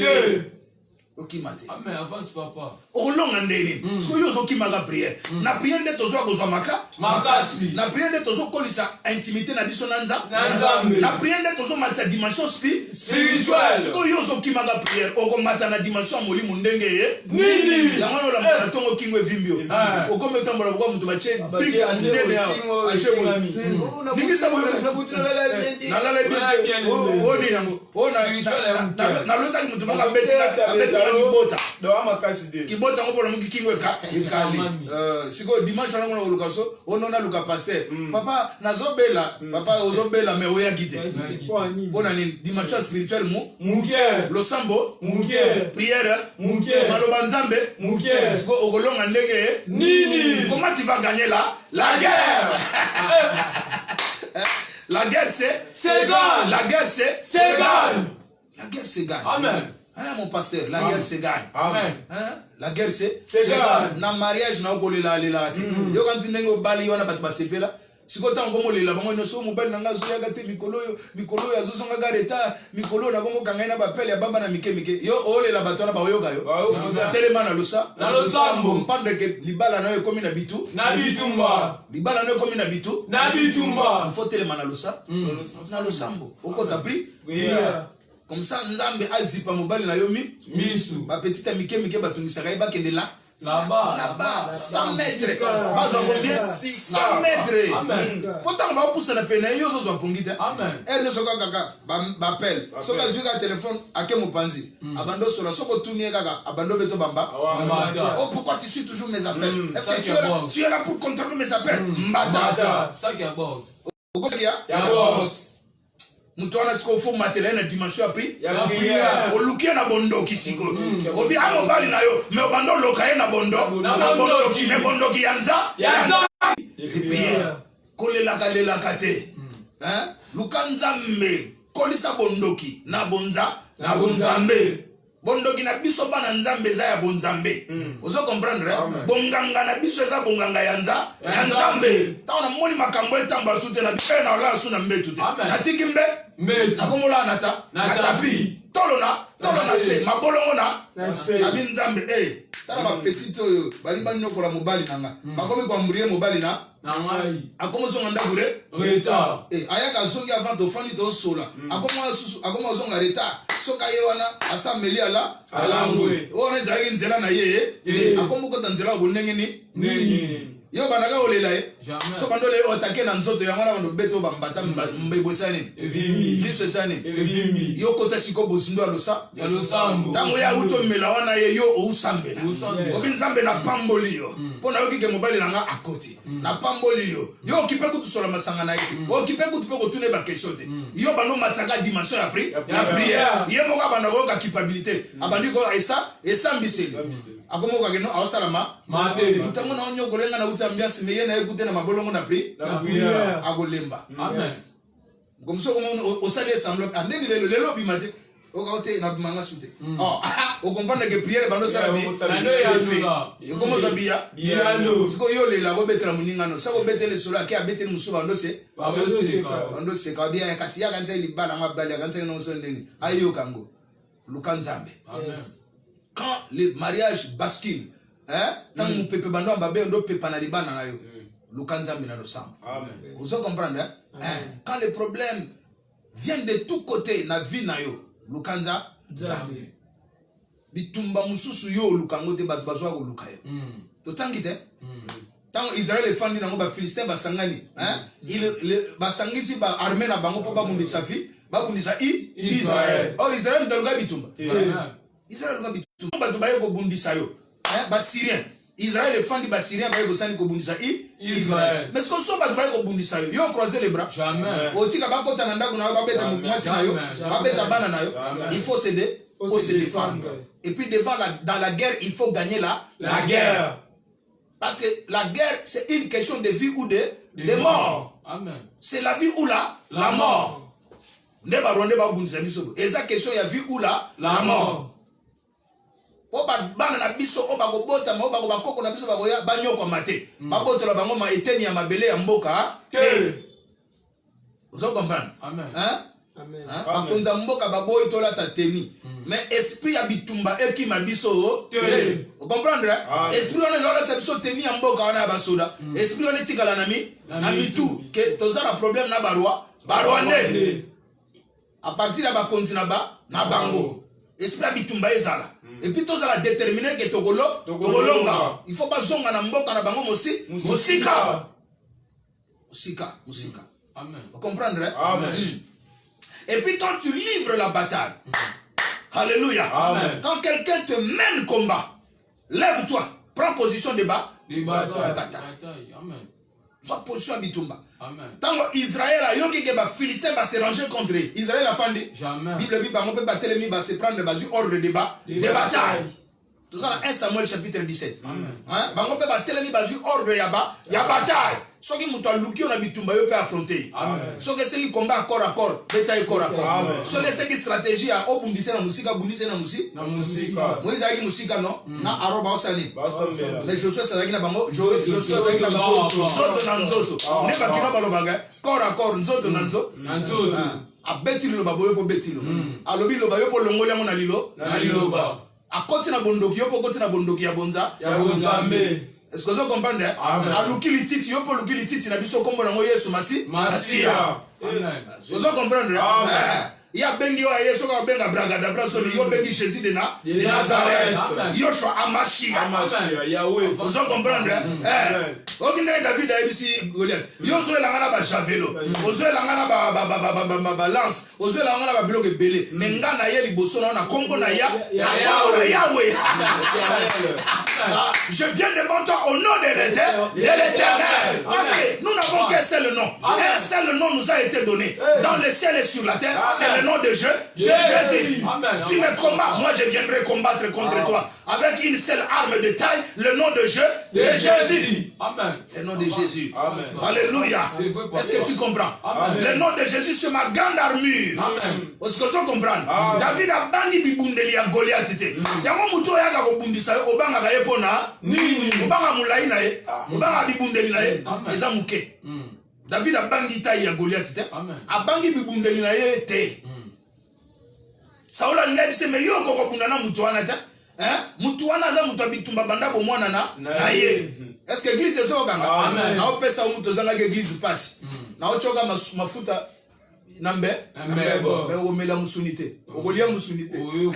[SPEAKER 1] Okimate.
[SPEAKER 2] Amen, avance papa.
[SPEAKER 1] Olonga ndeni. Siko yo zokimaka prière. Na prière nde tozo kozwa makasi. Na prière nde tozo kolisa intimité na biso na nzambe. Na prière nde tozo matsa dimension spirituelle. Siko yo zokimaka prière okomata na dimension molimo ndenge ye. Nini? Yango la mwana tongo kingwe vimbio. Okome tambola kwa mtu bache big ndene yao. Ache molami. Ningi sabo na butu na la bien. Oni nango. Oh na lota ki mutu banga beti kibota.
[SPEAKER 3] Do ama kaside.
[SPEAKER 1] Kibota ngo pona muki kingwe ka ekali. Siko dimanche na ngona luka so ono na luka pasteur. Papa nazobela, papa ozobela me oya kite. Pona ni dimension spirituelle
[SPEAKER 3] muke.
[SPEAKER 1] Losambo
[SPEAKER 3] Muke.
[SPEAKER 1] Prière
[SPEAKER 3] Muke.
[SPEAKER 1] Maloba nzambe
[SPEAKER 3] Muke.
[SPEAKER 1] Siko ogolonga ndenge
[SPEAKER 3] Nini.
[SPEAKER 1] Comment tu vas gagner la guerre? La guerre c'est
[SPEAKER 2] gagne.
[SPEAKER 1] La guerre c'est
[SPEAKER 2] gagne.
[SPEAKER 1] La guerre c'est gagne.
[SPEAKER 2] Amen.
[SPEAKER 1] Hein mon pasteur, la guerre c'est gagne.
[SPEAKER 2] Amen.
[SPEAKER 1] Hein? La guerre c'est
[SPEAKER 3] gagne.
[SPEAKER 1] Na mariage na okolela lela ati. Yo kanti ndenge obali wana batu basepela. Siko tango molela bango noso mobali nanga zoya gate mikolo yo azozonga gareta mikolo na bongo kanga na bapele ya baba na mike yo olela bato na bayoga yo telema na losa
[SPEAKER 2] na losambo
[SPEAKER 1] mpande ke libala na yo komi na bitu
[SPEAKER 2] na bitumba
[SPEAKER 1] libala na yo komi na bitu
[SPEAKER 2] na bitumba
[SPEAKER 1] faut telema na losa na losambo okota pri comme ça nzambe azipa mobali na yo
[SPEAKER 2] misu
[SPEAKER 1] ba petite mike batungisaka ye bakende là-bas 100 mètres bazo combien 100 mètres pourtant va pousser na pena yo zo pongite
[SPEAKER 2] amen
[SPEAKER 1] elle soka kaka ba appel soka zuka téléphone ake mopanzi abando sola soko tunie kaka abando beto bamba oh pourquoi tu suis toujours mes appels est-ce que tu es là pour contrôler mes appels mbata
[SPEAKER 2] ça qui est boss
[SPEAKER 1] okokia
[SPEAKER 3] ya boss
[SPEAKER 1] Mutwana siko fo matela na dimension appris
[SPEAKER 3] ya prière
[SPEAKER 1] olukia na bondo kisiko obi amo bali na yo me obando lokaye na bondo ki me bondo ki yanza prière kolela kalela kate hein lukanzambe kolisa bondoki na bonzambe bondoki na biso bana nzambe za ya bonzambe ozo comprendre bonganga na biso eza bonganga yanza nzambe taona moni makambo etamba sute na biso na la suna mbetu te atiki mbe akomola nata tapi tolo na se mabolongo na binzambe tala ba petit oyo bali banyokola mobali nanga bakomi kwa mbrie mobali na
[SPEAKER 2] ngai
[SPEAKER 1] akomo zonga ndagure
[SPEAKER 2] reta
[SPEAKER 1] ayaka zongi avant to fandi to sola akomo zonga reta soka ye wana asameli ala alangwe ona ezalaki nzela na ye akomo kota nzela bonenge
[SPEAKER 2] nini
[SPEAKER 1] yo banaka olela ye so bando le otake na nzoto yango na bando beto bambata mbebo sani liso sani yo kota siko bosindo ya losambo tango ya uto mela wana ye yo ousambela obi nzambe na pamboli yo pona yo kike mobali nanga akoti na pamboli yo kipe kutu sola masanga na ye kipe kutu pe kotune ba question te yo bando mataka dimension ya prière ye moka bando ko ka capabilité abandi ko esa mbiseli akomo ka keno aosalama
[SPEAKER 2] mabe
[SPEAKER 1] mutango na onyo kolenga na uta ambiance meye na ekute na mabolongo na prière agolemba
[SPEAKER 2] amen
[SPEAKER 1] comme ça on sale semblant andeni lelo bimate okaote na bimanga sute o comprendre que prière bando sala bi yo comment ça bia siko yo lela go betela muninga no sako betele solo ake abetele musuba ndo se ka bia kasi ya kanza libala ngabali ya kanza no so ndeni ayo kango lukanzambe
[SPEAKER 2] amen
[SPEAKER 1] quand le mariage bascule tant mon pepe bando ambabe ndo pepa na libana na yo lukanzambe na losamba vous comprenez quand les problèmes viennent de tous côtés na vie na yo lukanza nzambe bitumba mususu yo lukango te batu bazwa ko lukayo to tangite tant Israël fandi na ngo ba Philistin basangani il basangisi ba armée na bango po ba mundisa fi ba kundisa Israël or Israël ndalga bitumba Israël nga bitumba batu baye ko bundisa yo ba Syrien Israël fandi ba Syrien baye ko sani ko bundisa Israël mais ce qu'on so batu baye ko bundisa yo croiser les bras
[SPEAKER 2] jamais
[SPEAKER 1] otika ba kota na ndako na ba beta mwasi na yo ba beta bana na yo il faut se défendre et puis dans la guerre il faut gagner la guerre parce que la guerre c'est une question de vie ou de mort
[SPEAKER 2] amen
[SPEAKER 1] c'est la vie ou la mort ne ba ronde ba bundisa biso eza question ya vie ou la mort oba bana na biso oba ko bota ma oba ko bakoko na biso ba ko ya banyoko mate ba botola bango ma eteni ya mabele ya mboka te vous comprenez
[SPEAKER 2] amen
[SPEAKER 4] amen
[SPEAKER 1] bakonza mboka baboyi tola ta teni mais esprit ya bitumba ekima biso te vous comprendre esprit on est dans biso teni ya mboka wana ba soda esprit on etikala na mitu que tozana problème na barwa ne à partir ya bakonzi na bango esprit bitumba ezala et puis tozala déterminer que togolonga il faut pas zonga na mboka na bango musika
[SPEAKER 2] amen
[SPEAKER 1] vous comprendre
[SPEAKER 3] amen
[SPEAKER 1] Et puis quand tu livres la bataille, alléluia,
[SPEAKER 3] Amen.
[SPEAKER 1] quand quelqu'un te mène combat, lève-toi, prends position de bas,
[SPEAKER 2] Des
[SPEAKER 1] bataille.
[SPEAKER 2] batailles. Amen.
[SPEAKER 1] Sois position à Bitumba.
[SPEAKER 2] Amen.
[SPEAKER 1] Tant Israël a yoki que les Philistins va se ranger contre eux. Israël a fandi.
[SPEAKER 2] Jamais.
[SPEAKER 1] Bible dit on peut battre les va se prendre les ordre de débat, de bataille. Tout ça dans 1 Samuel chapitre 17.
[SPEAKER 2] Amen.
[SPEAKER 1] Hein? On peut battre les ordre de bataille. Ce qui m'a luki on a Bitumba yo peut affronter.
[SPEAKER 2] Amen.
[SPEAKER 1] Ce qui c'est qui combat corps à corps, bataille corps à corps.
[SPEAKER 3] Amen.
[SPEAKER 1] Ce qui c'est qui stratégie à obundise na musika, bundise na musika.
[SPEAKER 2] Na musika.
[SPEAKER 1] Moïse a dit musika non, na aroba osani.
[SPEAKER 3] Basambela.
[SPEAKER 1] Mais Josué c'est na bango, Josué c'est na bango, nzoto na nzoto. Ne bakina balobanga, corps à corps, nzoto na nzoto.
[SPEAKER 2] Na nzoto.
[SPEAKER 1] A beti lo baboyo po beti lo. A lobi lo bayo po longolia mo na lilo, na lilo ba. A koti na bondoki yo po koti na bondoki ya bonza.
[SPEAKER 2] Ya bonzambe.
[SPEAKER 1] Est-ce que vous comprenez? A luki lititi yo po luki lititi na biso kombo na mo Yesu Masia.
[SPEAKER 2] Amen.
[SPEAKER 1] Vous comprenez? Il y a bengi wa Yesu ka benga bragada braso yo bengi Jésus de Nazareth. Yoshua Amashia.
[SPEAKER 3] Yahweh.
[SPEAKER 1] Vous comprenez? Okinde David a ici Goliath. Yoshua langana ba javelo. Yoshua langana ba lance. Yoshua langana ba bloc belé. Menga na ye liboso na kombo na ya Yahweh. Je viens devant toi au nom de l'Éternel. Parce que nous n'avons qu'un seul nom. Un seul nom nous a été donné. Dans le ciel et sur la terre, c'est le nom de Jésus. Tu me combats, moi je viendrai combattre contre toi. Avec une seule arme de taille, le nom de Jésus.
[SPEAKER 2] Amen.
[SPEAKER 1] Le nom de Jésus.
[SPEAKER 3] Amen.
[SPEAKER 1] Alléluia. Est-ce que tu comprends?
[SPEAKER 2] Amen.
[SPEAKER 1] Le nom de Jésus, c'est ma grande armure.
[SPEAKER 2] Amen.
[SPEAKER 1] Est-ce que tu comprends? David a bangi bibundeli ya Goliath. Yango muto yaka kobundisa obanga ka yepona. Obanga mulai na ye. Obanga bibundeli na ye. Eza muke. David a bangi taille ya Goliath. A bangi bibundeli na ye te. Saoul a dit mais yo ko bundana muto wana ta. Mutu wana za mutu bitumba banda bo mwana na ye. Est-ce que l'église est au Ganga?
[SPEAKER 2] Amen.
[SPEAKER 1] Na opesa mutu zanga l'église passe. Na ochoka mafuta nambe.
[SPEAKER 2] Nambe bo.
[SPEAKER 1] Mais o mela musunité. O golia musunité.
[SPEAKER 2] Oui,
[SPEAKER 1] Au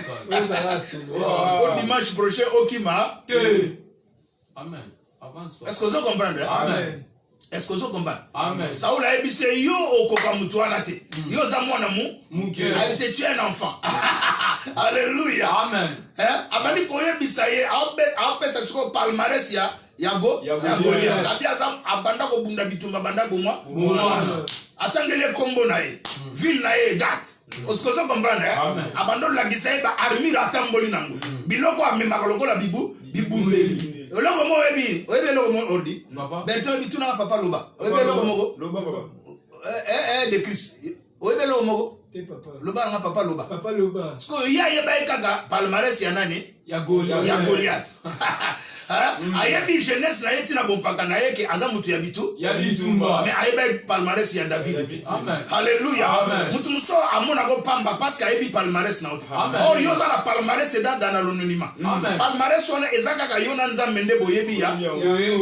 [SPEAKER 1] dimanche prochain okima.
[SPEAKER 2] Amen. Avance pas.
[SPEAKER 1] Est-ce que vous comprenez?
[SPEAKER 2] Amen.
[SPEAKER 1] Est-ce que vous comprenez?
[SPEAKER 2] Amen.
[SPEAKER 1] Saoul a dit yo okoka mutu wana te. Yo za mwana mu.
[SPEAKER 2] Muke.
[SPEAKER 1] A dit tu es un enfant. Alléluia.
[SPEAKER 2] Amen.
[SPEAKER 1] Abani koye bisaye a opesa siko palmarès ya Goliath. Afia za abanda ko bunda bitumba banda bomwa. Atangele kombo na ye. Ville na ye Gat. Est-ce que vous comprenez? Abando la gisaye ba armure atamboli nango. Biloko amemaka lokola bibundeli. Oloko mo ebi, oyebi loko mo ordi. Bertrand bituna papa loba. Oyebi loko mo.
[SPEAKER 3] Loba papa.
[SPEAKER 1] De Christ. Oyebi loko mo.
[SPEAKER 4] T'es papa.
[SPEAKER 1] Loba nga papa loba.
[SPEAKER 4] Papa Loba.
[SPEAKER 1] Parce que ya yeba ekaka palmarès ya nani?
[SPEAKER 2] Ya Goliath.
[SPEAKER 1] Ya Goliath. Ayebi jeunesse na yeti na bompaka na yeke aza mutu ya bitu.
[SPEAKER 2] Ya bitumba.
[SPEAKER 1] Mais ayeba palmarès ya David.
[SPEAKER 2] Amen.
[SPEAKER 1] Alléluia.
[SPEAKER 2] Amen.
[SPEAKER 1] Mutu muso amona go pamba parce que ayebi palmarès na autre.
[SPEAKER 2] Amen.
[SPEAKER 1] Or yoza la palmarès dans l'anonymat.
[SPEAKER 2] Amen.
[SPEAKER 1] Palmarès wana ezaka ka yona nzambe nde boyebi ya.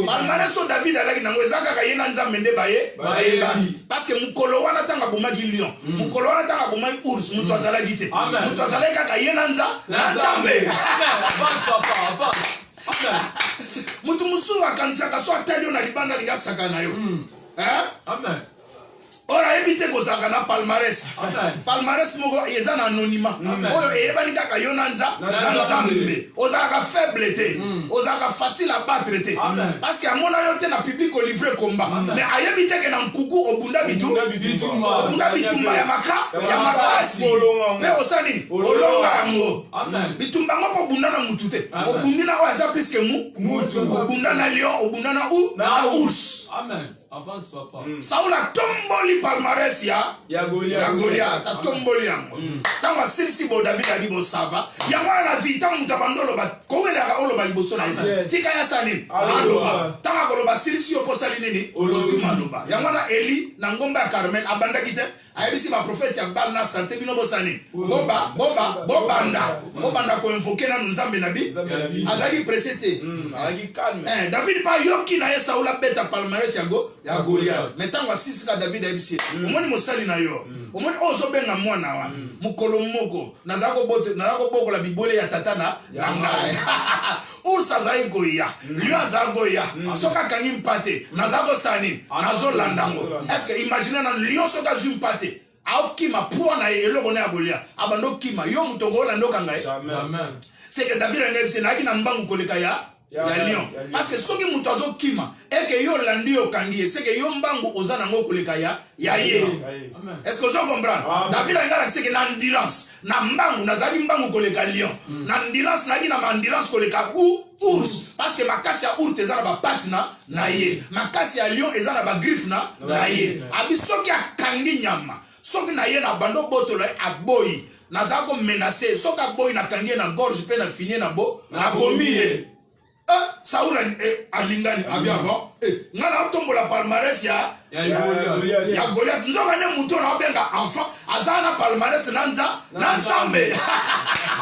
[SPEAKER 1] Palmarès o David alaki nango ezaka ka yena nzambe nde baye. Parce que mukolo wana tanga bomaki lion. Mukolo wana tanga bomaki ours, mutu azala gite. Mutu azala kaka yena nzambe.
[SPEAKER 2] Amen. Avance papa, avance. Amen.
[SPEAKER 1] Mutu musu akanisaka so atali yo na libanda linga saka na yo.
[SPEAKER 2] Amen.
[SPEAKER 1] Ora ebite kozaka na palmarès.
[SPEAKER 2] Amen.
[SPEAKER 1] Palmarès moko eza na anonymat. Oyo eyebani kaka yo na nzambe. Ozaka faible te. Ozaka facile à battre te. Parce que amona yo te na public o livrer combat. Mais ayebite ke na nkuku obunda bitumba ya makasi. Pe osani olonga yango.
[SPEAKER 2] Amen.
[SPEAKER 1] Bitumba ngoko obunda na mutu te. Obundi na oyo eza plus que mutu. Obunda na lion, obunda na ours.
[SPEAKER 2] Amen. Avance papa.
[SPEAKER 1] Saoul a tomboli palmarès ya Goliath. A tomboli yango. Tango silisi bo David a dit bo sava. Yango na vie tango mutabando loba kongela ka oloba liboso na ye. Tika ya sani. Aloba. Tango koloba silisi yo posali nini? Olozuma loba. Yango na Eli na ngomba ya Carmel abanda kite. Ayebisi ba prophète ya Baal na sante bino bosani. Bobanda ko invoquer na nzambe na bi. Azaki presete.
[SPEAKER 3] Azaki calme.
[SPEAKER 1] David pa yoki na ye Saoul beta palmarès ya Goliath. Mais tango sisi ka David ayebisi. Omoni mosali na yo. Omoni ozo benga mwana wa. Mukolo moko nazako bokola bibole ya tata na ngai. Ursa zaiko ya. Lion zago ya. Soka kangi mpate. Nazako sani. Nazo landango. Est-ce que imaginez na lion soka zu mpate. aokima pour na eloko na bolia abando kima yo mutongo na ndoka ngai
[SPEAKER 2] Amen.
[SPEAKER 1] c'est que David ngebse na kina mbangu koleka ya lion parce que soki muto azo kima et que yo landi yo kangie c'est que yo mbangu ozana ngo koleka ya ye est-ce que vous comprenez David ngala c'est que na endurance na mbangu na zaki mbangu koleka lion na endurance na kina endurance koleka ours parce que makasi ya ours ezana ba patina na ye makasi ya lion ezana ba griffe na ye abi soki akangi nyama soki na ye na bando botolo aboyi naza ko menacer soki aboyi na kangi na gorge pe na finir na bomi Saoul alingani abia bon ngana tombola palmarès ya Goliath nzoka ne muto na benga enfant azana palmarès nanza nzambe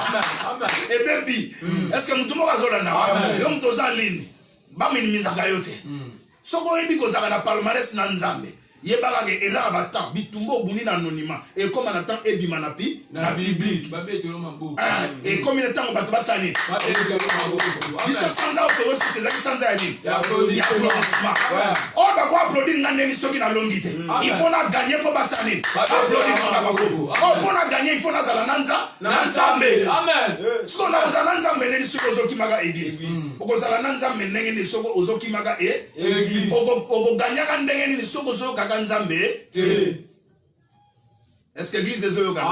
[SPEAKER 1] amen et baby est-ce que muto mo bazola na yo muto za lini ba minimiza kayote soko ebi ko zaka na palmarès na nzambe yebaka ke ezaka ba temps bitumbo buni na anonymat et comme na temps ebima na biblique et comme le temps bato basani biso sanza oto c'est ça qui sanza yani ya applaudissement on va quoi applaudir ngane ni soki na longité il faut na gagner pour basani applaudir ngana bakoko pour na gagner il faut na zala nanza nzambe amen so na zala nzambe ni soko zoki maga église oko zala nzambe ndenge ni soko ozoki maga église oko gagner ndenge ni soko zoka Nzambe est-ce que l'église est zo yoka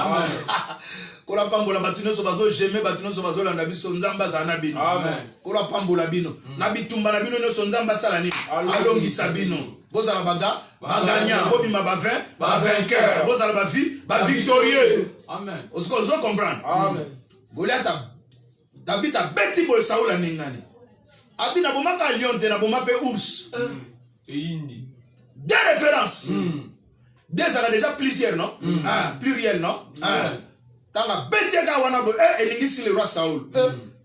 [SPEAKER 1] kola pambola batino so bazo jeme batino so bazo landa biso nzamba za na bino amen kola pambola bino na bitumba na bino no so nzamba sala ni alongisa bino bozala baganya bobima ba 20 ba vainqueur bozala ba vie ba victorieux amen on se comprendre amen Goliath David a beti bo Saoul ningani abina bomaka lion te na bomape ours
[SPEAKER 2] indi
[SPEAKER 1] des références. Des ça a déjà plusieurs, non? Pluriel, non? Dans la bête, il y a le roi Saoul.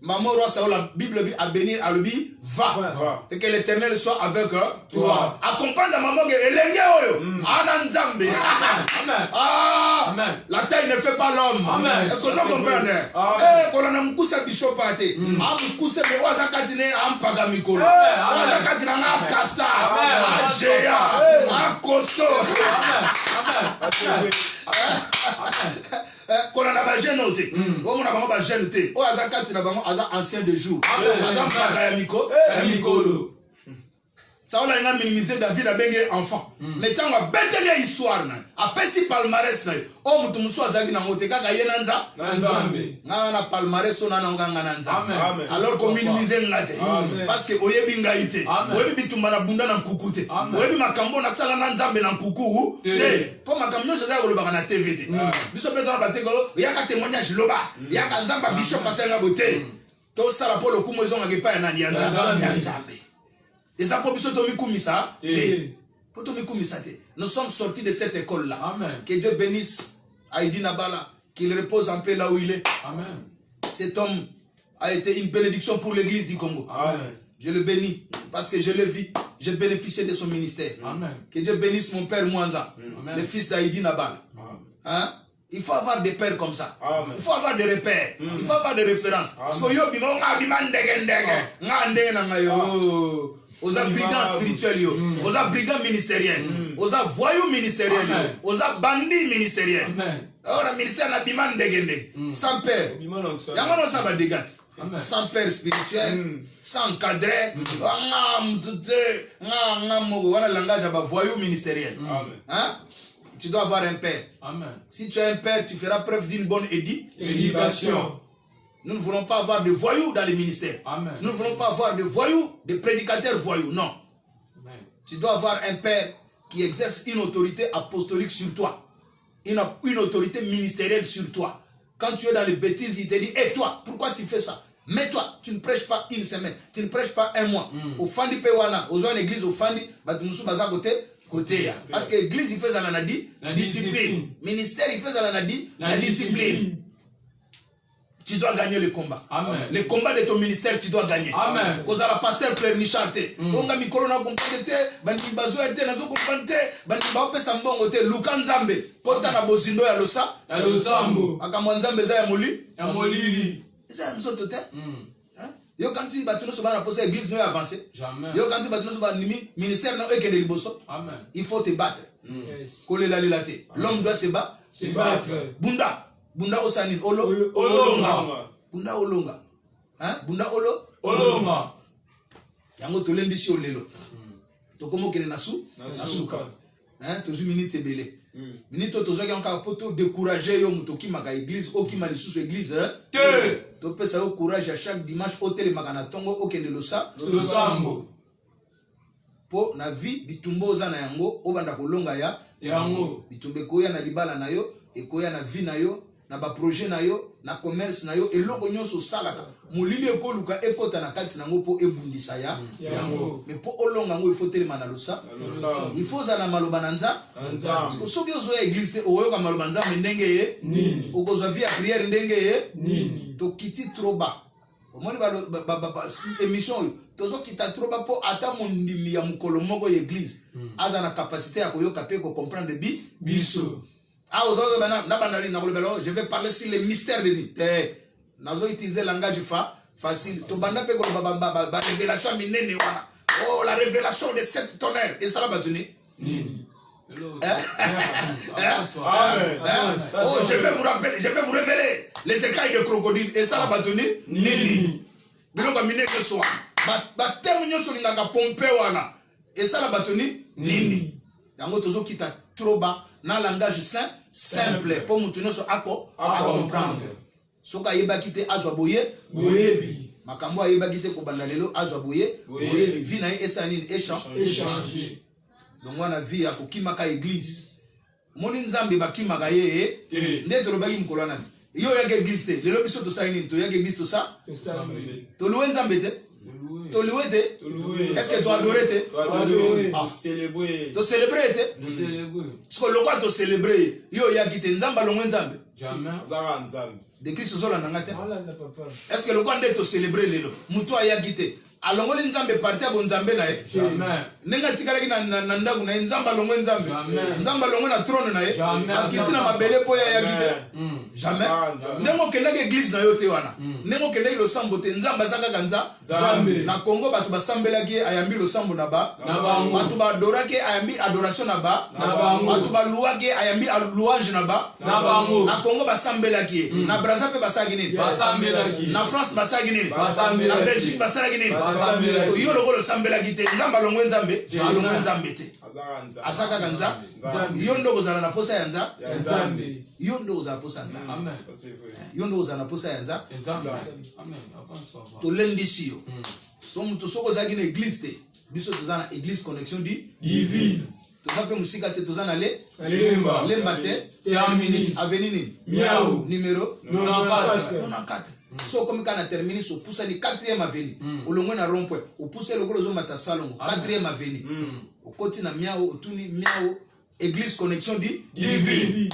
[SPEAKER 1] Maman, roi Saoul, la Bible a béni, a le dit, va. Et que l'Éternel soit avec toi. Accompagne la maman que Ananzambe. Amen. La taille ne fait pas l'homme. Est-ce que vous comprenez? Quand on a un coup de bishop pâté, un coup de beoisa katine, un pagamikolo. Beoisa katine, un casta, un géant, un costaud. Quand on a un jeune noté, comme on a un jeune noté, on a un ancien de jour. On a un pagamikolo. Ça on a minimisé David a bengue enfant. Mais tant on a bête histoire na, après si palmarès na, oh mutu muso azaki na mote kaka yenanza, nzambe. Na palmarès on a nganga nanza. Alors qu'on minimise ngate. Parce que oyebi ngaite, oyebi bitumba na bunda na nkukute. Oyebi makambo na sala na nzambe na nkuku te. Po makambo zo za ko lobaka na TV te. Biso peto na bateko, yaka témoignage loba, yaka nzamba bishop passer boté. To sala po lo kumo zonga ke pa na nzambe. Nous sommes sortis de cette école-là. Que Dieu bénisse Aïdi Nabala, qu'il repose en paix là où il est. Amen. Cet homme a été une bénédiction pour l'église du Congo. Amen. Je le bénis parce que je le vis. Je bénéficie de son ministère. Amen. Que Dieu bénisse mon père Mwanza, le fils d'Aïdi Nabala. Hein? Il faut avoir des pères comme ça. Amen. Il faut avoir des repères. Il faut avoir des références. Parce que yo bimo nga bimandege nga ndege na yo. Aux brigands spirituels, aux brigands ministériels, aux voyous ministériels, aux bandits ministériels. Alors, le ministère n'a pas de sans père. Il y a des gars. Sans père spirituel, sans cadre, langage voyou ministériel. Tu dois avoir un père. Si tu as un père, tu feras preuve d'une bonne éducation. Nous ne voulons pas avoir de voyous dans les ministères. Amen. Nous ne voulons pas avoir de voyous, de prédicateurs voyous. Non. Amen. Tu dois avoir un père qui exerce une autorité apostolique sur toi. Une autorité ministérielle sur toi. Quand tu es dans les bêtises, il te dit, et toi, pourquoi tu fais ça? Mais toi, tu ne prêches pas une semaine. Tu ne prêches pas un mois. Au Fandi Pewana, aux zones église, au Fandi, Batumusu Baza côté. Parce que l'église, il fait la discipline. Ministère, il fait la discipline. Tu dois gagner le combat. Amen. Le combat de ton ministère, tu dois gagner. Amen. Parce que la pasteur Claire Micharte, on a mis corona comprendre, bandi bazo ete nazo comprendre, bandi ba opesa mbongo te Lukanzambe, kota na bozindo ya losa, ya losambo. Akamwanzambe za ya molili. Ça nous autres te. Yo kanti batuno so ba na poser église no avancer. Jamais. Yo kanti batuno so ba nimi ministère na ekende liboso. Amen. Il faut te battre.
[SPEAKER 4] Yes.
[SPEAKER 1] Kolela lilate. L'homme doit se battre.
[SPEAKER 4] Se battre.
[SPEAKER 1] Bunda osanin.
[SPEAKER 2] Olonga.
[SPEAKER 1] Bunda olonga. Hein? Bunda
[SPEAKER 2] Olonga.
[SPEAKER 1] Yango tolendi si olelo. Tokomo kene nasu. Nasuka. Hein? Tozu minute ebele. Minute tozo ki encore poto décourager yo mutoki maka église okima lisusu église hein?
[SPEAKER 2] Te.
[SPEAKER 1] To pesa yo courage à chaque dimanche hôtel makana tongo okende losa
[SPEAKER 2] Losambo.
[SPEAKER 1] po na vie bitumbo za na yango obanda kolonga ya
[SPEAKER 2] Yango.
[SPEAKER 1] bitumbe koya na libala na yo ekoya na vie na yo na ba projet na yo na commerce na yo eloko nyonso salaka molili ekoluka ekota na kati nango po ebundisa ya yango mais po olonga ngo il faut telema na losa il faut za na maloba na nza parce que soki ozo ya église te oyoka maloba nza ndenge ye
[SPEAKER 2] Nini.
[SPEAKER 1] okozwa vie ya prière ndenge ye
[SPEAKER 2] Nini.
[SPEAKER 1] to kiti trop bas omoni ba émission oyo tozo kita trop bas po ata mondimi ya mukolo moko ya église aza na capacité ya koyoka pe ko comprendre
[SPEAKER 2] Biso.
[SPEAKER 1] Ah, je vais parler sur les mystères de Dieu. Nazo utiliser langage facile. To banda pe ko ba révélation minene wana. Oh, la révélation de 7 tonnerres. Et ça la batuni.
[SPEAKER 2] Nini.
[SPEAKER 1] Oh, je vais vous révéler les écailles de crocodile. Et ça la batuni. Nini. Bilonga minene que soit. Ba terme nyoso lingaka pompe wana. Et ça la batuni. Nini. Yango tozo kita trop bas na langage simple pour mutuno so ako à comprendre soka yeba kite azwa boyebi makambo yeba kite ko bandalelo azwa boyebi vie na esa nini échange donc wana vie ya kokimaka église moni nzambe bakimaka ye nde tolobaki mukolo nati yo yaka église te lelo biso to sa nini to yaka église to sa to louer nzambe te to louer te est-ce que tu adorer te
[SPEAKER 3] célébrer
[SPEAKER 1] to célébrer te ce que le roi to célébrer yo yaki te nzamba longwe nzambe
[SPEAKER 2] Jamais.
[SPEAKER 1] de Christ zola nangate
[SPEAKER 4] Voilà, le papa.
[SPEAKER 1] est-ce que le roi nde to célébrer lelo mutu ayaki te alongoli nzambe parti abo nzambe na ye
[SPEAKER 2] Jamais.
[SPEAKER 1] nenga tikalaki na ndaku na ye nzamba longwe nzambe
[SPEAKER 2] Jamais.
[SPEAKER 1] nzamba longwe na trône na ye
[SPEAKER 2] Jamais.
[SPEAKER 1] akiti na mabele po ya yaki te jamais ndenge okendaki église na yo te wana ndenge okendaki losambo te nzambe aza kaka
[SPEAKER 2] Nzambe.
[SPEAKER 1] na Congo bato basambelaki ye ayambi losambo na
[SPEAKER 2] bango.
[SPEAKER 1] bato badoraki ayambi adoration na
[SPEAKER 2] bango.
[SPEAKER 1] bato baluaki ye ayambi louange na
[SPEAKER 2] bango.
[SPEAKER 1] na Congo basambelaki ye na Brazza pe basalaki nini
[SPEAKER 2] Basambelaki.
[SPEAKER 1] na France basalaki nini
[SPEAKER 2] Basambelaki.
[SPEAKER 1] na Belgique basalaki nini
[SPEAKER 2] Basambelaki.
[SPEAKER 1] yo lokolo osambelaki te nzambe alongwe nzambe alongwe nzambe te aza kaka yo ndo kozala na posa ya
[SPEAKER 2] Nzambe.
[SPEAKER 1] yo ndo kozala posa ya nzambe
[SPEAKER 2] Amen.
[SPEAKER 1] yo ndo kozala na posa ya
[SPEAKER 2] Nzambe. Amen. Avance papa.
[SPEAKER 1] tolendisi yo so mutu soko ozalaki na église te biso toza na église connexion
[SPEAKER 2] Divine.
[SPEAKER 1] toza mpe mosika te toza na
[SPEAKER 2] Lemba.
[SPEAKER 1] lemba te
[SPEAKER 2] Terminus.
[SPEAKER 1] aveni nini
[SPEAKER 2] Miao.
[SPEAKER 1] numéro
[SPEAKER 2] 94.
[SPEAKER 1] 94 so okomi kaka na terminus opusani 4e aveni olongwe na rond-point opuse lokolo ozomata salongo 4e aveni okoti na miao otuni miao église connexion
[SPEAKER 2] Divine.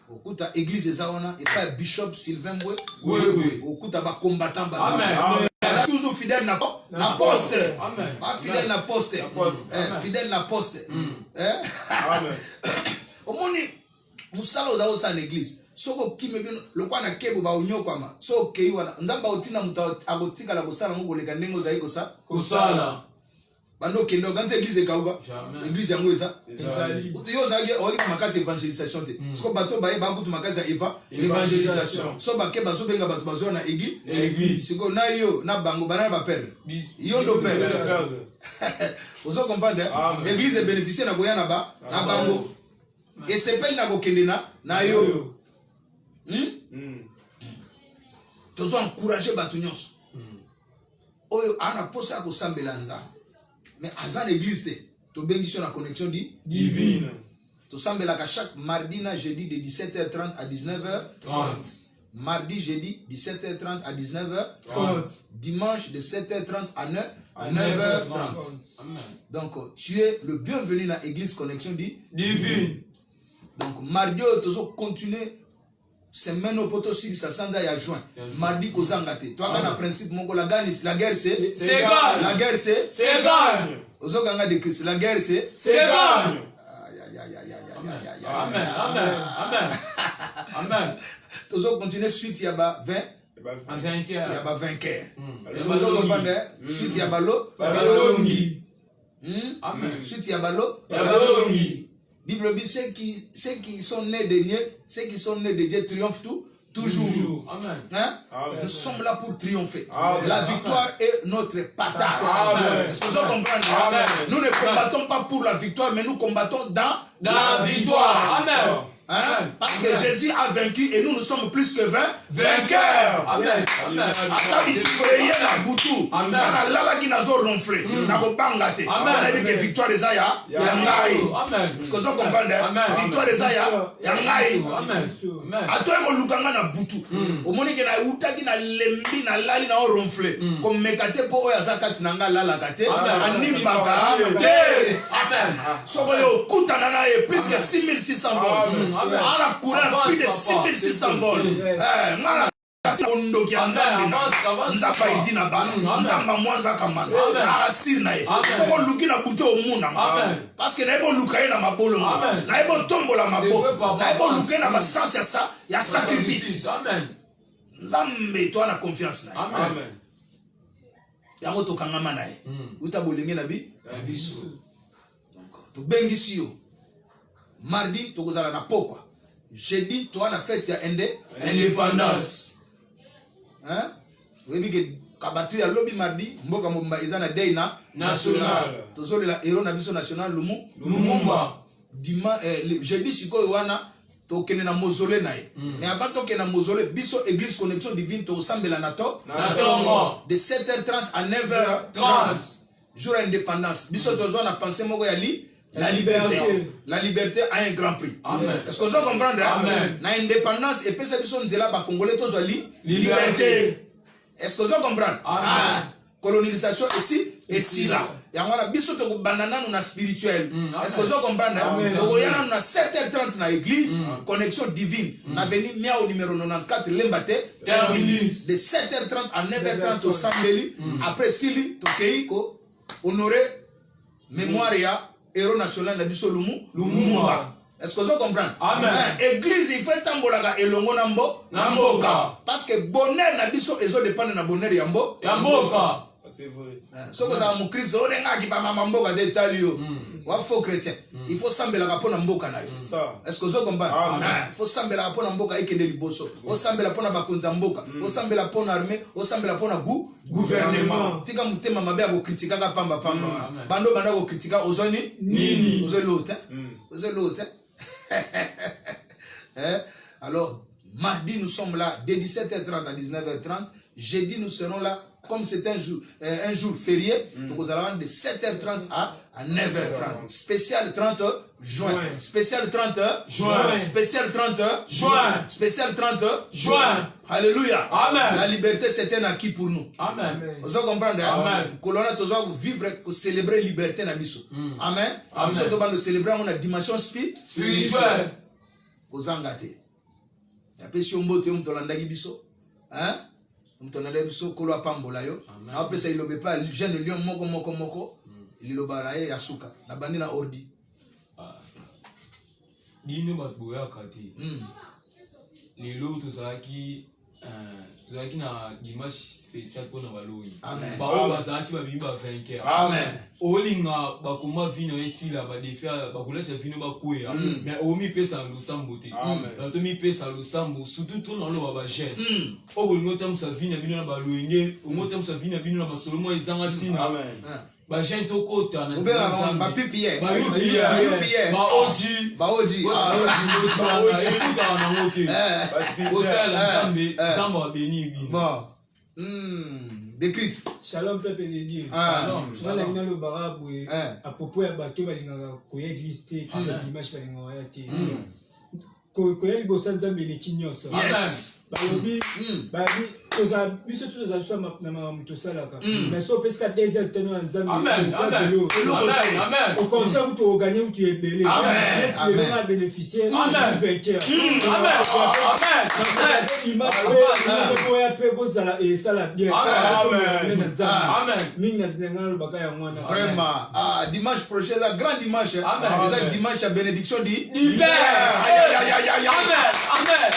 [SPEAKER 1] okuta église eza wana epa bishop Sylvain Mbwe okuta bacombattant
[SPEAKER 2] Amen.
[SPEAKER 1] toujours fidèle na poste
[SPEAKER 2] Amen.
[SPEAKER 1] pas fidèle na poste fidèle na poste omoni musala oza osala na église soko okimi bino lokwa na kebo baonyokwama so okei wana nzambe otina mutu akotikala kosala ngo koleka ndenge ozali
[SPEAKER 2] Kosala.
[SPEAKER 1] bando okende okanza église ekauka
[SPEAKER 2] Jamais.
[SPEAKER 1] église yango eza
[SPEAKER 2] Ezali.
[SPEAKER 1] yo ozalaki oyaki makasi évangélisation te soko bato bayeba kutu makasi ya évangélisation so bake bazobenga bato bazwa na
[SPEAKER 2] Église.
[SPEAKER 1] siko na yo na bango bana na bapere
[SPEAKER 2] Bis.
[SPEAKER 1] yo ndo pere ozo comprendre église ebénéficie na koya na bango esepeli na kokende na yo tozo encourage bato nyonso oyo ana posa ya kosambela nzambe mais aza na église te tobengi na connexion
[SPEAKER 2] Divine.
[SPEAKER 1] tosambelaka chaque mardi na jeudi de 17h30 à 19h30 mardi jeudi 17h30 à 19h30 dimanche de 7h30 à 9h30
[SPEAKER 2] Amen.
[SPEAKER 1] donc tu es le bienvenu na église connexion
[SPEAKER 2] Divine.
[SPEAKER 1] donc mardi tozo continuer semaine au poto sur sasanda ya juin mardi kozanga te toi kana principe moko la guerre c'est
[SPEAKER 2] Ségal.
[SPEAKER 1] la guerre c'est
[SPEAKER 2] Ségal.
[SPEAKER 1] ozoganga de Christ la guerre c'est
[SPEAKER 2] Ségal.
[SPEAKER 1] Amen.
[SPEAKER 2] Amen. Amen. Amen. Amen.
[SPEAKER 1] tozo continuer suite ya ba 20
[SPEAKER 2] En vainqueur.
[SPEAKER 1] ya ba vainqueur
[SPEAKER 2] Est-ce
[SPEAKER 1] que vous comprenez suite ya balo
[SPEAKER 2] Balongi.
[SPEAKER 1] Hmm?
[SPEAKER 2] Amen.
[SPEAKER 1] Suite ya balo
[SPEAKER 2] Ya balongi.
[SPEAKER 1] Bible dit ceux qui sont nés de Dieu triomphent toujours.
[SPEAKER 2] Amen.
[SPEAKER 1] Hein?
[SPEAKER 3] Amen.
[SPEAKER 1] Nous sommes là pour triompher.
[SPEAKER 3] Amen.
[SPEAKER 1] La victoire est notre partage.
[SPEAKER 3] Amen.
[SPEAKER 1] Est-ce que vous comprenez?
[SPEAKER 3] Amen.
[SPEAKER 1] Nous ne combattons pas pour la victoire, mais nous combattons dans
[SPEAKER 2] La victoire. Amen.
[SPEAKER 1] Hein? Parce que Jésus a vaincu et nous sommes plus que vainqueurs.
[SPEAKER 2] Amen. Amen.
[SPEAKER 1] Atali prier na butu na lala ki nazo ronfler na ko bangate na dit que victoire des aya ya ngai.
[SPEAKER 2] Amen.
[SPEAKER 1] Est-ce que vous comprenez? Victoire des aya ya ngai.
[SPEAKER 2] Amen. Amen.
[SPEAKER 1] Atoy ko lukanga na butu omoni ke na utaki na lembi na lali na ronfler comme mekate po oya zakati na nga lala kate animbaka te.
[SPEAKER 2] Amen.
[SPEAKER 1] Soko yo kutana na e plus que 6600 volts. Ala courant plus de 6600 volts. Ondoki anzambe nzapa idina bana nzamba mwanza kamana arasir na ye soko luki na buto omuna parce que na ebo luka ye na mabolo na ebo tombola mabo na ebo luka na basanse ya sacrifice nzambe to na confiance na ye
[SPEAKER 3] Amen.
[SPEAKER 1] yango tokangama na ye uta bolenge na biso donc tobengisi yo mardi tokozala na pokwa jeudi to na fête ya indépendance. Hein? Vous voyez que kabatri ya lobby mardi mboka mobimba ezana day na national. Tozole la héros na biso national Lumumba. Jeudi sikoyo wana tokene na mausolée na ye. Mais avant tokene na mausolée biso église connexion divine to sambela na to de 7h30 à 9h30 jour indépendance. Biso tozwa na pensée moko ya la liberté. La liberté a un grand prix. Est-ce que vous comprenez? La indépendance et puis c'est ça nzela ba congolais tous liberté. Est-ce que vous comprenez? Colonisation ici là. Et on a biso to banana na spirituel. Est-ce que vous comprenez? Donc il y a 7h30 na église connexion divine. Na venu mia au numéro 94 Lembate terminus de 7h30 à 9h30 au Sambeli. Après Sili to Keiko honorer mémoire ya héros national na biso Lumumba. Est-ce que vous comprenez? Église il fait tambolaka elongo na mboka parce que bonheur na biso ezo dépendre na bonheur ya mboka.
[SPEAKER 3] C'est vrai.
[SPEAKER 1] Ce que ça mon Christ on nga ki ba mboka de talio. Wa faux chrétien. Il faut sambela pona mboka na yo. Est-ce que vous comprenez? Il faut sambela pona mboka ekende liboso. O sambela pona bakonza mboka. O sambela pona armée, o sambela pona gouvernement. Tika mutema mabe ko kritika ka pamba. Bando ko kritika ozoni nini? Ozelote. Alors mardi nous sommes là de 17h30 à 19h30. Jeudi nous serons là comme c'est un jour férié, donc nous allons de 7h30 à 9h30. Spécial 30 juin. Spécial 30 juin. Spécial 30 juin. Spécial 30 juin. Alléluia. Amen. La liberté c'est un acquis pour nous. Amen. Vous comprenez? Amen. Colonna tozo vivre célébrer liberté na biso. Amen. Nous sommes célébrer on a dimension spirituelle. Kozangate. Ya pesi ombote mtolandaki biso. Hein? Mtonade biso kolo apambola yo. Na pesa ilobe pa jeune lion moko. Liloba na ye yasuka. Na bandi na ordi.
[SPEAKER 2] Dino batboya kati. Lelo tozaki na dimanche spécial pour na baloni.
[SPEAKER 1] Amen.
[SPEAKER 2] Ba bazaki ba bimba vainqueur.
[SPEAKER 1] Amen.
[SPEAKER 2] Olinga bakoma vino esila ba defia ba kolesa vino ba koya. Mais omi pesa losambo te. Amen. To mi pesa losambo surtout to na lo ba jeune. O bolingo tam sa vino na baloyenge, o motam sa vino na basolomo ezanga tina. Amen. Ba jeune to kota na
[SPEAKER 1] ba pipier.
[SPEAKER 2] Ba oji.
[SPEAKER 1] Bon. De Christ.
[SPEAKER 4] Shalom peuple de Dieu.
[SPEAKER 2] Shalom.
[SPEAKER 4] Shalom. Le baraboué à propos ya bato balinga koya église te ki dimanche balinga ya te. Koya libosa nzambe le kinyoso.
[SPEAKER 1] Yes.
[SPEAKER 4] Babi toza biso toza soma na muto salaka. Mais so peska 2 heures teno nzambe.
[SPEAKER 2] Amen. Amen.
[SPEAKER 4] Au contraire où tu as gagné où tu es belé.
[SPEAKER 1] Amen.
[SPEAKER 4] Amen. Amen. Bénéficiaire.
[SPEAKER 2] Amen.
[SPEAKER 4] Vainqueur.
[SPEAKER 2] Amen.
[SPEAKER 4] Image et ça la bien.
[SPEAKER 2] Amen.
[SPEAKER 1] Vraiment. Dimanche prochain, la grande dimanche.
[SPEAKER 2] Amen.
[SPEAKER 1] Dimanche à bénédiction du
[SPEAKER 2] Père. Amen.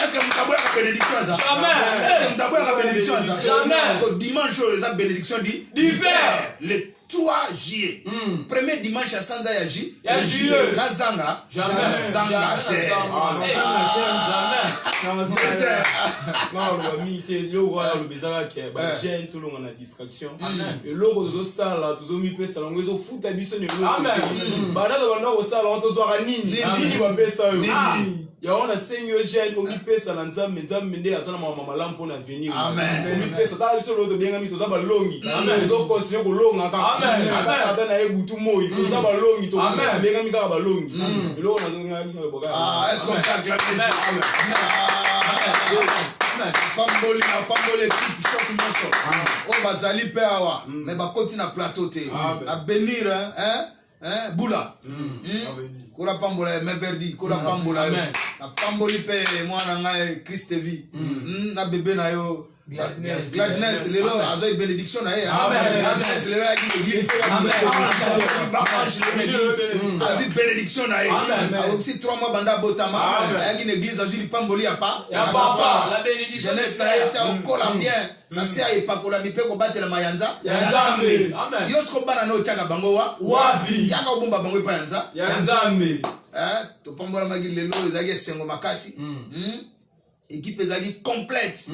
[SPEAKER 1] Est-ce que vous avez la bénédiction ça?
[SPEAKER 2] Amen.
[SPEAKER 1] Est-ce que vous avez la bénédiction ça?
[SPEAKER 2] Amen.
[SPEAKER 1] Parce que dimanche, c'est la bénédiction du
[SPEAKER 2] Père.
[SPEAKER 1] Le 3 juillet. Premier dimanche à Sanza ya
[SPEAKER 2] juillet.
[SPEAKER 1] La Zanga.
[SPEAKER 2] Jamais.
[SPEAKER 1] Zanga te.
[SPEAKER 3] Non, le mité, le roi, le bizarre qui est gêne tout le monde en distraction. Et l'autre, tout ça là, tout le monde peut s'allonger, tout fout à bisson et l'autre. Bah là, on a au salon, on te soit à Nini. Nini va payer ça. Ya wana senyo gêne, on y paye ça dans ça, mais ça mende à ça na mama lampo na venir.
[SPEAKER 1] Amen.
[SPEAKER 3] On y paye ça dans le l'autre bien ami, tout ça ba longi. Ils ont continué ko longa ka.
[SPEAKER 2] Amen.
[SPEAKER 3] Ça donne à ebutu moi, tout ça ba longi, tout bien ami ka ba longi. Et l'autre on a dit boga.
[SPEAKER 1] Ah, est-ce qu'on t'acclame? Pamboli na pamboli équipe choc moso. On va zali pe awa, mais ba continue na plateau te. Na bénir Boula. Kura pambola Meverdi, kura pambola. Na pamboli pe mwana ngai Christ vie. Na bébé na yo Gladness, lelo azoy bénédiction na ye. Gladness lelo yaki l'église. Azoy bénédiction na ye. Aussi 3 mois banda botama, yaki l'église azoy pamboli ya pa.
[SPEAKER 2] Ya papa, la bénédiction.
[SPEAKER 1] Jeunesse na ye tia okola bien. Na se aye pakola mipe ko batela mayanza.
[SPEAKER 2] Ya Nzambe. Amen.
[SPEAKER 1] Yosko bana no chaka bango wa.
[SPEAKER 2] Wapi.
[SPEAKER 1] Yaka obumba bango pa yanza.
[SPEAKER 2] Ya Nzambe.
[SPEAKER 1] To pambola magi lelo ezaki sengo makasi. Équipe ezaki complète.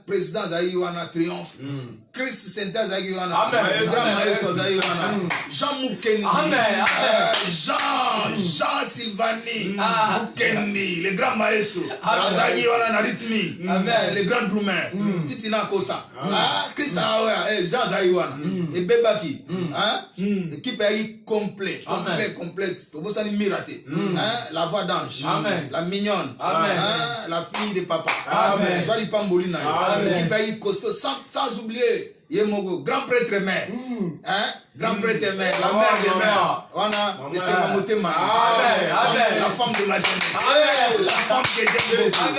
[SPEAKER 1] Président Zayi wana triomphe. Christ Senta Zayi wana. Grand maestro Zayi wana. Jean Moukeni. Jean Sylvani. Moukeni, le grand maestro. Zayi wana na rythme. Le grand drummer. Titina Kosa. Christ Aoya, Jean Zayi wana. Et Bebaki. Équipe ezaki complète. Complète. Tobosani mirate. La voix d'ange. La mignonne. La fille de papa. Amen. Soit il pamboli na. L'équipe est costaud sans oublier Yemogo, grand prêtre mère. Grand prêtre mère, la mère de mère. Voilà, et c'est ma motema. La femme de ma jeunesse. La femme que j'aime beaucoup.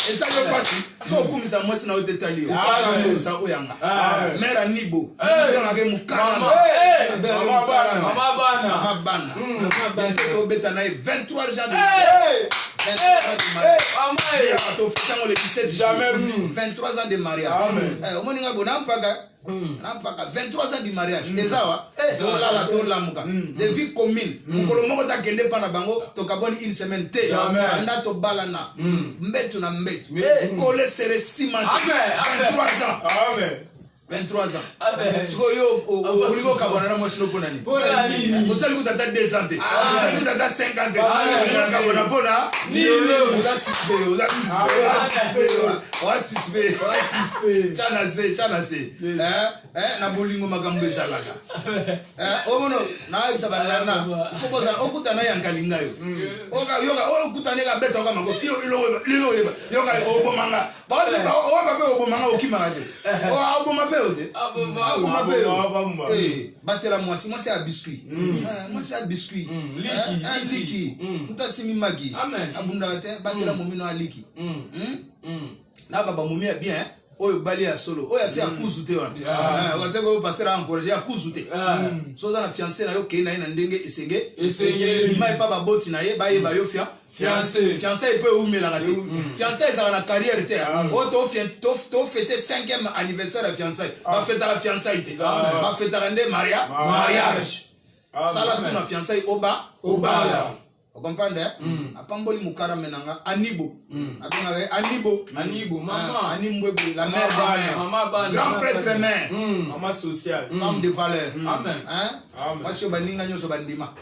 [SPEAKER 1] Et ça je passe. So comme ça moi c'est na détaillé. Ça oyanga. Mère Anibo. On a que mukana. Mama bana. Bientôt betana 23 janvier. 23 ans de mariage. Au moins, on a 23 ans de mariage. Des vies communes. On a une semaine. On 23 ans. Si vous avez 2 ans. 50 batela moi c'est à biscuit. Moi c'est à biscuit. Un liki. Muta simi magi. Abunda te batela momino a liki. Na baba momi bien. Oyo bali ya solo. Oyo c'est à kuzute wana. Wakati ko pasteur a encouragé à kuzute. So za na fiancé na yo ke na ina ndenge esenge. Ima pa ba boti na ye ba ye ba yo fia. Fiancé peut où la radio. Fiancé ça va la carrière était. To fêter 5e anniversaire de fiançailles. Va fêter la fiançailles. Va fêter un mariage. Ça là tout na fiançailles oba. Vous comprenez? Apamboli mukara menanga Anibo. Anibo, maman. Animbo, la mère de grand prêtre mère.
[SPEAKER 3] Maman sociale.
[SPEAKER 1] Femme de valeur.
[SPEAKER 2] Amen.
[SPEAKER 1] Moi si obaninga nyoso bandima.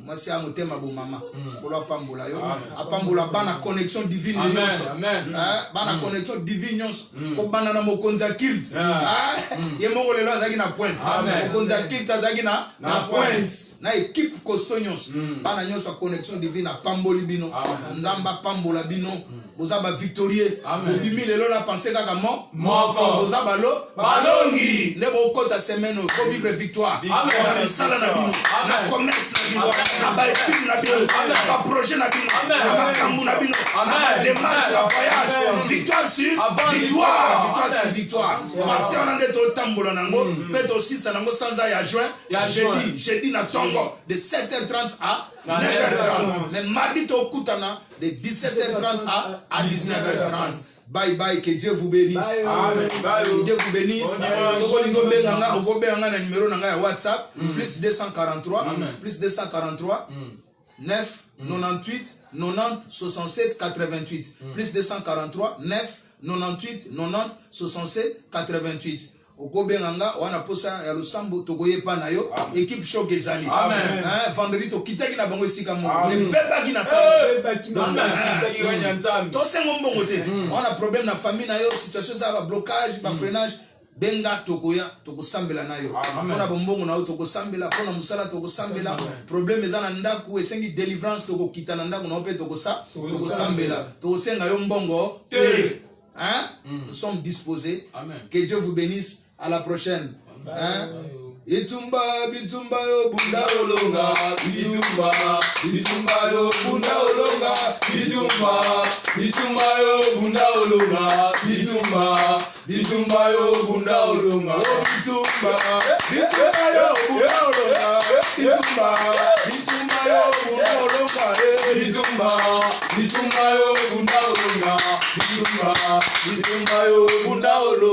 [SPEAKER 1] Moi si amutema bo mama. Kolo pambola yo. Apambola bana connexion divine nyonso. Bana connexion divine nyonso. Ko bana na mokonza kilt. Yemoko lelo azaki na pointe. Mokonza kilt azaki na pointe. Na équipe costaud nyonso. Bana nyonso connexion divine a pamboli bino. Nzamba pambola bino. Bozaba victorieux. Bobimi lelo na penser kaka moko. Bozaba lo balongi. Nebo kota semaine ko vivre victoire. Na sala na bino. Na commerce na bino. Na ba film na bino. Na projet na bino. Na kambu na bino. Na démarche la voyage. Victoire sur victoire. Victoire sur victoire. Parce qu'on a des tambola nango. Peto 6 nango sans ya juin. Jeudi na tongo de 7h30 à 9h30. Mais mardi to kutana de 17h30 à 19h30. Bye bye, que Dieu vous bénisse.
[SPEAKER 3] Amen.
[SPEAKER 1] Que Dieu vous bénisse. Sokolingo benganga, oko benganga na numéro nanga ya WhatsApp, plus 243, plus 243, 9, 98, 90, 67, 88. Plus 243, 9, 98, 90, 67, 88. Oko benganga, wana posa ya Lusambo, togoye pa na yo, équipe choc ezali. Vendredi, to kitaki na bango esika moko. Beba ki na sambo. To sengo mbongo te. On a problème na famille na yo, situation ça va blocage, ba freinage. Benga tokoya toko sambela na yo. Pona bombongo na yo toko sambela, pona musala toko sambela. Problème ezana ndaku esengi délivrance toko kita na ndaku na ope toko sambela. Toko senga yo mbongo te. Hein? Nous sommes disposés. Amen. Que Dieu vous bénisse. À la prochaine. Hein? Itumba, bitumba yo bunda olonga, bitumba, bitumba yo bunda olonga, bitumba, bitumba yo bunda olonga, bitumba, bitumba yo bunda olonga, bitumba, bitumba yo bunda olonga, bitumba, bitumba yo bunda olonga, bitumba, bitumba yo bunda olonga, bitumba, bitumba yo bunda olonga.